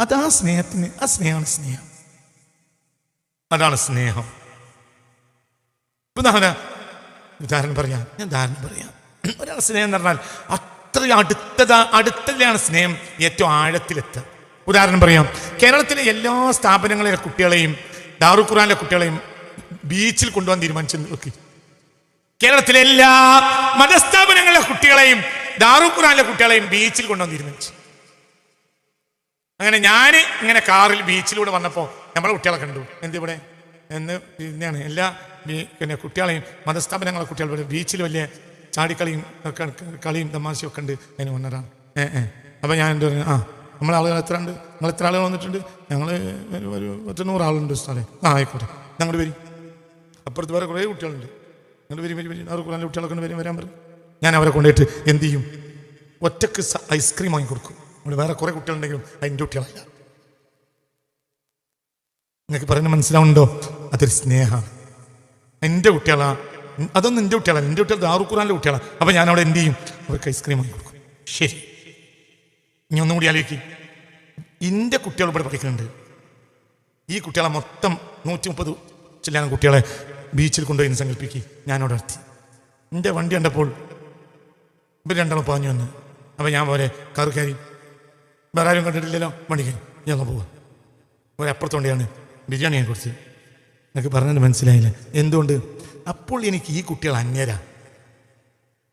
അത് ആ സ്നേഹമാണ് സ്നേഹം. അതാണ് സ്നേഹം. ഉദാഹരണം പറയാം. ഒരാൾ സ്നേഹം എന്ന് പറഞ്ഞാൽ അത്ര അടുത്തതാണ് സ്നേഹം ഏറ്റവും ആഴത്തിലെത്തുക. ഉദാഹരണം പറയാം. കേരളത്തിലെ എല്ലാ സ്ഥാപനങ്ങളിലെ കുട്ടികളെയും ദാറുൽ ഖുർആനിലെ കുട്ടികളെയും ബീച്ചിൽ കൊണ്ടുപോകാൻ തീരുമാനിച്ചു നോക്കി. കേരളത്തിലെ എല്ലാ മതസ്ഥാപനങ്ങളിലെ കുട്ടികളെയും ദാറുൽ ഖുർആനിലെ കുട്ടികളെയും ബീച്ചിൽ കൊണ്ടുപോകാൻ തീരുമാനിച്ചു. അങ്ങനെ ഞാൻ ഇങ്ങനെ കാറിൽ ബീച്ചിലൂടെ വന്നപ്പോൾ നമ്മളെ കുട്ടികളെ കണ്ടു. എന്തിവിടെ പിന്നെയാണ് എല്ലാ പിന്നെ കുട്ടികളെയും മതസ്ഥാപനങ്ങളെ കുട്ടികൾ ബീച്ചിൽ വലിയ ചാടിക്കളിയും കളിയും തമാശയും ഒക്കെ ഉണ്ട്. അതിന് വന്നതാണ്. അപ്പം ഞാൻ എന്ത് പറഞ്ഞു, നമ്മളെ ആളുകൾ എത്ര ഉണ്ട്, നിങ്ങൾ എത്ര ആളുകൾ വന്നിട്ടുണ്ട്? ഞങ്ങൾ ഒരു 100 ആളുണ്ട് സ്ഥലം. ആയിക്കോട്ടെ, ഞങ്ങൾ വരും. അപ്പുറത്ത് വേറെ കുറേ കുട്ടികളുണ്ട്. ഞങ്ങൾ വരും അവർ കുറേ കുട്ടികളൊക്കെ വരാൻ പറയും. ഞാൻ അവരെ കൊണ്ടുപോയിട്ട് എന്ത് ചെയ്യും, ഒറ്റക്ക് ഐസ്ക്രീം വാങ്ങി കൊടുക്കും. നമ്മൾ വേറെ കുറേ കുട്ടികളുണ്ടെങ്കിലും അതിൻ്റെ കുട്ടികളല്ല. നിങ്ങൾക്ക് പറയുന്നത് മനസ്സിലാവുന്നുണ്ടോ? അതൊരു സ്നേഹമാണ്. എൻ്റെ കുട്ടികളാ, അതൊന്നും എൻ്റെ കുട്ടികളല്ല. എൻ്റെ കുട്ടികൾ ദാറുൽ ഖുർആനിലെ കുട്ടികളാണ്. അപ്പം ഞാൻ അവിടെ എന്ത് ചെയ്യും, അവർക്ക് ഐസ്ക്രീം വാങ്ങി കൊടുക്കും. ശരി, ഇനി ഒന്നും കൂടി ആലോചിക്കും. എൻ്റെ കുട്ടികൾ ഇവിടെ പഠിക്കുന്നുണ്ട്. ഈ കുട്ടികളെ മൊത്തം 130 ചില കുട്ടികളെ ബീച്ചിൽ കൊണ്ടുപോയി സങ്കല്പിക്കുക. ഞാനവിടെ എത്തി. എൻ്റെ വണ്ടി കണ്ടപ്പോൾ ഇവർ രണ്ടാളും പാഞ്ഞു വന്നു. അപ്പം ഞാൻ പോലെ കാറ് കയറി. വേറെ ആരും കണ്ടിട്ടില്ലല്ലോ, വണ്ടി കയറി ഞങ്ങൾ പോവാം. ഒരപ്പുറത്തോണ്ടെയാണ് ബിരിയാണി ഞാൻ കൊടുത്ത്. എനിക്ക് പറഞ്ഞത് മനസ്സിലായില്ല. എന്തുകൊണ്ട്? അപ്പോൾ എനിക്ക് ഈ കുട്ടികൾ അന്യരാ.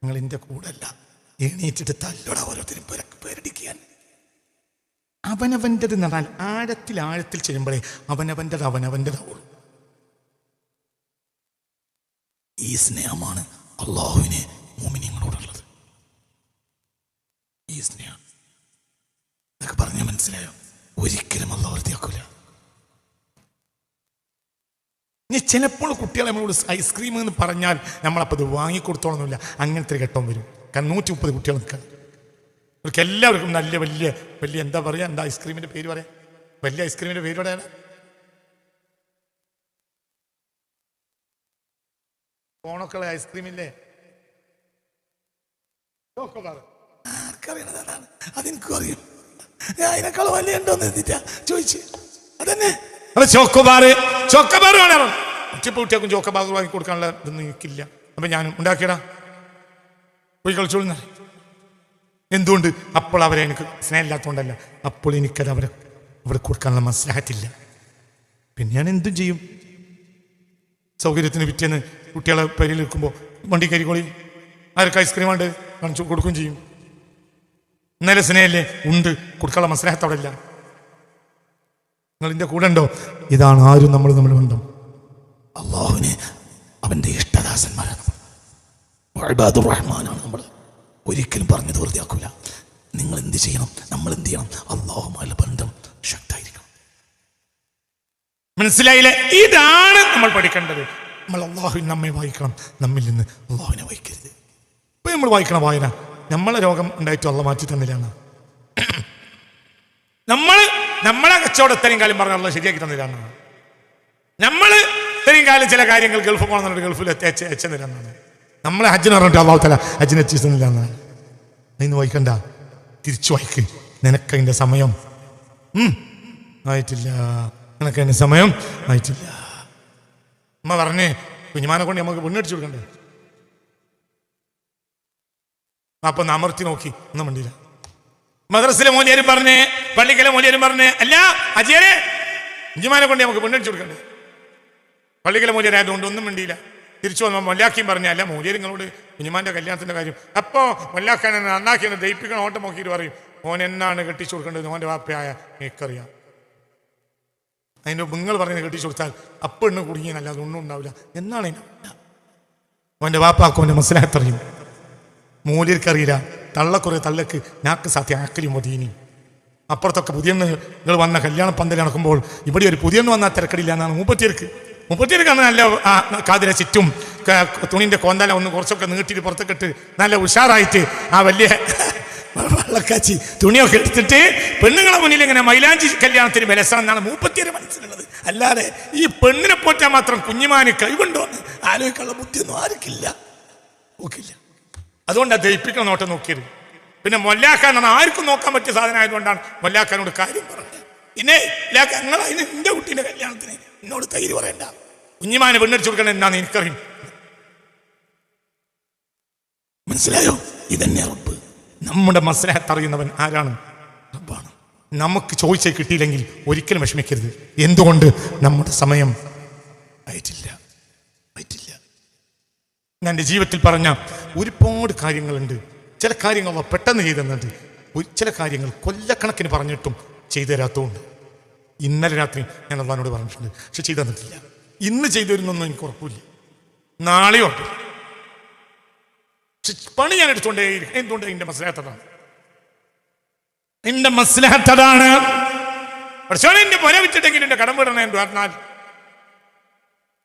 നിങ്ങൾ എൻ്റെ കൂടെ അല്ല. എണീറ്റിട്ട് തല്ലോട ഓരോരുത്തരും പേരടിക്കാൻ. അവനവൻ്റെത് എന്ന് പറഞ്ഞാൽ ആഴത്തിൽ ചെയ്യുമ്പോഴേ അവനവൻ്റെതാവുള്ളൂ. ഈ സ്നേഹമാണ് അള്ളാഹുവിന് മുഅ്മിനീങ്ങളോടുള്ളത്. ഈ സ്നേഹം എന്നൊക്കെ പറഞ്ഞാൽ മനസ്സിലായോ? ഒരിക്കലും അള്ളാഹു വൃത്തിയാക്കൂല. ഇനി ചിലപ്പോൾ കുട്ടികളെ നമ്മളോട് ഐസ്ക്രീം എന്ന് പറഞ്ഞാൽ നമ്മളപ്പോൾ അത് വാങ്ങിക്കൊടുത്തോളന്നില്ല. അങ്ങനത്തെ ഒരു ഘട്ടം വരും. കാരണം 130 കുട്ടികൾ നിൽക്കാൻ അവർക്ക് എല്ലാവർക്കും നല്ല വലിയ എന്താ പറയുക, എന്താ ഐസ്ക്രീമിൻ്റെ പേര് പറയാം, വലിയ ഐസ്ക്രീമിൻ്റെ പേര് പറയാൻ ഓണക്കുള്ള ഐസ്ക്രീമില്ലേ, ആർക്കറിയണതാണ്? അതെനിക്കും അറിയാം. ഞാൻ അതിനേക്കാളും വലിയ ഉണ്ടോന്ന് എത്തിട്ടാ ചോദിച്ചു. അതന്നെ ചോക്കോബാർ വേണം. കുട്ടികൾക്കും ചോക്കോബാർ വാങ്ങി കൊടുക്കാനുള്ള ഇതൊന്നും എനിക്കില്ല. അപ്പം ഞാനും ഉണ്ടാക്കിയടാ പോയി കളിച്ചോളുന്ന. എന്തുകൊണ്ട്? അപ്പോൾ അവരെ എനിക്ക് സ്നേഹമില്ലാത്തതുകൊണ്ടല്ല. അപ്പോൾ എനിക്കത് അവിടെ കൊടുക്കാനുള്ള മസ്ലഹത്തില്ല. പിന്നെ ഞാൻ എന്തും ചെയ്യും. സൗകര്യത്തിന് പിറ്റേന്ന് കുട്ടികളെ പേരിൽ നിൽക്കുമ്പോൾ വണ്ടി കരിക്കോളി ആർക്ക് ഐസ്ക്രീം ഉണ്ട് കാണിച്ചു കൊടുക്കുകയും ചെയ്യും. ഇന്നലെ സ്നേഹല്ലേ ഉണ്ട്, കൊടുക്കാനുള്ള മസ്ലഹത്ത് അവിടെ ഇല്ല. നിങ്ങൾ ഇതിൻ്റെ കൂടെ ഉണ്ടോ? ഇതാണ് ആരും നമ്മൾ ബന്ധം. അള്ളാഹുവിന് അവൻ്റെ ഇഷ്ടദാസന്മാരാണ് റഹ്മാനാണ് നമ്മൾ. ഒരിക്കലും പറഞ്ഞത് വെറുതെ ആക്കൂല. നിങ്ങൾ എന്ത് ചെയ്യണം, നമ്മൾ എന്ത് ചെയ്യണം? അള്ളാഹുമായുള്ള ബന്ധം ശക്തമായിരിക്കണം. മനസ്സിലായില്ലേ? ഇതാണ് നമ്മൾ പഠിക്കേണ്ടത്. നമ്മൾ അള്ളാഹുവിന് നമ്മെ വായിക്കണം, നമ്മിൽ നിന്ന് അള്ളാഹുവിനെ വായിക്കരുത്. ഇപ്പം നമ്മൾ വായിക്കണം വായന. നമ്മളെ രോഗം ഉണ്ടായിട്ട് അള്ളാഹ് മാറ്റി തന്നില്ലാണ്. നമ്മളെ കച്ചവടം ഇത്രയും കാലം പറഞ്ഞ അള്ളാഹ് ശരിയാക്കി തന്നില്ലാണ്. നമ്മൾ ഇത്രയും കാലം ചില കാര്യങ്ങൾ ഗൾഫ് പോകണമെന്നുണ്ട്, ഗൾഫിൽ എച്ചെന്നില്ലെന്നാണ്. നമ്മളെ ഹജ്ജിന് പറഞ്ഞിട്ട് അള്ളാഹു തആല ഹജ്ജിന് എത്തിക്കുന്നില്ല എന്നാണ്. ഇന്ന് വായിക്കണ്ട, തിരിച്ചു വായിക്ക്. നിനക്കതിൻ്റെ സമയം ആയിട്ടില്ല. നിനക്കതിൻ്റെ സമയം ആയിട്ടില്ല. അമ്മ പറഞ്ഞേ കുഞ്ഞുമാനെ കൊണ്ട് നമുക്ക് പെണ്ണടിച്ചു കൊടുക്കണ്ടേ? അപ്പൊ അമർത്തി നോക്കി, ഒന്നും വേണ്ടിയില്ല. മദ്രസിലെ മൂല്യരും പറഞ്ഞേ, പള്ളിക്കലെ മൂല്യരും പറഞ്ഞേ, അല്ല അജയരെ കുഞ്ഞുമാനെ കൊണ്ട് നമുക്ക് പെണ്ണടിച്ചു കൊടുക്കണ്ടേ? പള്ളിക്കലെ മൂല്യരായതുകൊണ്ട് ഒന്നും വേണ്ടിയില്ല. തിരിച്ചു വന്നപ്പോൾ മൊല്ലാക്കിയും പറഞ്ഞല്ല മൂല്യങ്ങളോട് കുഞ്ഞുമാൻ്റെ കല്യാണത്തിൻ്റെ കാര്യം. അപ്പോൾ മൊല്ലാക്കാൻ നന്നാക്കി ദയിപ്പിക്കണം ഓട്ടം നോക്കിയിട്ട് പറയും, ഓൻ എന്നാണ് കെട്ടിച്ചു കൊടുക്കേണ്ടത് ഓൻ്റെ വാപ്പയായ എനിക്കറിയാം. അതിൻ്റെ നിങ്ങൾ പറയുന്നത് കെട്ടിച്ചു കൊടുത്താൽ അപ്പെണ്ണ് കുടുങ്ങിയെന്നല്ലാതെ ഒന്നും ഉണ്ടാവില്ല എന്നാണ്. ഓൻ്റെ വാപ്പാക്കും ഓൻ്റെ മനസ്സിലാക്കറിയും. മൂല്യർക്കറിയില്ല. തള്ളക്കുറെ തള്ളക്ക് നാക്ക് സാധ്യ ആക്കലും മദീനി. അപ്പുറത്തൊക്കെ പുതിയണ്ണുകൾ വന്ന കല്യാണ പന്തൽ നടക്കുമ്പോൾ ഇവിടെ ഒരു പുതിയണ്ണ് വന്നാൽ തിരക്കടില്ല എന്നാണ് മൂപ്പത്തിയർക്കാണ്. നല്ല കാതിര ചുറ്റും തുണിൻ്റെ കോന്തല ഒന്ന് കുറച്ചൊക്കെ നീട്ടിയിട്ട് പുറത്തൊക്കെ ഇട്ട് നല്ല ഉഷാറായിട്ട് ആ വലിയ വെള്ളക്കാച്ചി തുണിയൊക്കെ എടുത്തിട്ട് പെണ്ണുങ്ങളെ മുന്നിൽ ഇങ്ങനെ മൈലാഞ്ചി കല്യാണത്തിന് വിലസാണ് എന്നാണ് മൂപ്പത്തിയര് മനസ്സിലുള്ളത്. അല്ലാതെ ഈ പെണ്ണിനെ പോറ്റാൻ മാത്രം കുഞ്ഞുമാന് കഴിവുണ്ടോ എന്ന് ആലോചിക്കാനുള്ള ബുദ്ധിയൊന്നും ആർക്കില്ല, നോക്കില്ല. അതുകൊണ്ടാണ് ദയിപ്പിക്കണം നോട്ടം നോക്കിയത്. പിന്നെ മൊല്ലാക്കാൻ ആർക്കും നോക്കാൻ പറ്റിയ സാധനം ആയതുകൊണ്ടാണ് മൊല്ലാക്കാനോട് കാര്യം പറഞ്ഞത്. പിന്നെ നിങ്ങൾ അതിന് എൻ്റെ കുട്ടീൻ്റെ കല്യാണത്തിന് എന്നോട് തൈര് പറയണ്ട, കുഞ്ഞിമാനെ പെണ്ണടിച്ചു കൊടുക്കണം എന്നാന്ന് എനിക്കറിയും. മനസ്സിലായോ? ഇതന്നെ റബ്ബ്. നമ്മുടെ മസ്ലഹത്ത് അറിയുന്നവൻ ആരാണ്? റബ്ബാണ്. നമുക്ക് ചോദിച്ചാൽ കിട്ടിയില്ലെങ്കിൽ ഒരിക്കലും വിഷമിക്കരുത്. എന്തുകൊണ്ട്? നമ്മുടെ സമയം ആയിട്ടില്ല. ഞാൻ എൻ്റെ ജീവിതത്തിൽ പറഞ്ഞ ഒരുപാട് കാര്യങ്ങളുണ്ട്. ചില കാര്യങ്ങൾ പെട്ടെന്ന് ചെയ്തു തന്നിട്ട്, ചില കാര്യങ്ങൾ കൊല്ലക്കണക്കിന് പറഞ്ഞിട്ടും ചെയ്തു തരാത്തതുകൊണ്ട്. ഇന്നലെ രാത്രി ഞാൻ അള്ളാഹിനോട് പറഞ്ഞിട്ടുണ്ട്, പക്ഷെ ചെയ്തു തന്നിട്ടില്ല. ഇന്ന് ചെയ്തു തരുന്നൊന്നും എനിക്ക് ഉറപ്പില്ല, നാളെയും ഉറപ്പില്ല. പക്ഷെ പണി ഞാൻ എടുത്തുകൊണ്ടേയിരിക്കും. എന്തുകൊണ്ട്? എൻ്റെ മസ്ലഹത്തതാണ്. എന്റെ മസ്ലഹത്തതാണ്. പക്ഷേ എന്റെ പൊര വിറ്റിട്ടെങ്കിലും എന്റെ കടം വിടണേ എന്ന് പറഞ്ഞാൽ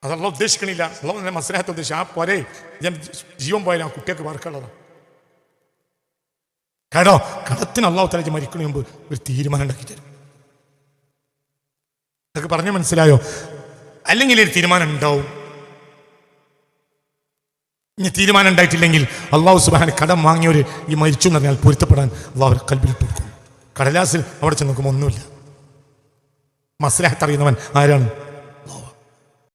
അതല്ല ഉദ്ദേശിക്കണില്ല. അല്ല മസ്ലഹത്ത് ഉദ്ദേശിച്ചു. ആ പൊരെ ഞാൻ ജീവൻ പോയാൽ ആ കുട്ടിയൊക്കെ വർക്കുള്ളതാണ്. കേട്ടോ, കടത്തിന് അള്ളാഹു തആല മരിക്കണ മുമ്പ് ഒരു തീരുമാനം ഉണ്ടാക്കി തരും. അതൊക്കെ പറഞ്ഞ് മനസ്സിലായോ? അല്ലെങ്കിൽ ഒരു തീരുമാനം ഉണ്ടാവും. ഇനി തീരുമാനം ഉണ്ടായിട്ടില്ലെങ്കിൽ അള്ളാഹു സുബ്ഹാനഹു കടം വാങ്ങിയവർ ഈ മരിച്ചു എന്ന് പറഞ്ഞാൽ പൊരുത്തപ്പെടാൻ അള്ളാഹു കൽബിലിട്ട് കൊടുക്കും. കടലാസിൽ അവിടെ ചെന്ന് നോക്കുമ്പോൾ ഒന്നുമില്ല. മസ്ലഹത്ത് അറിയുന്നവൻ ആരാണ്?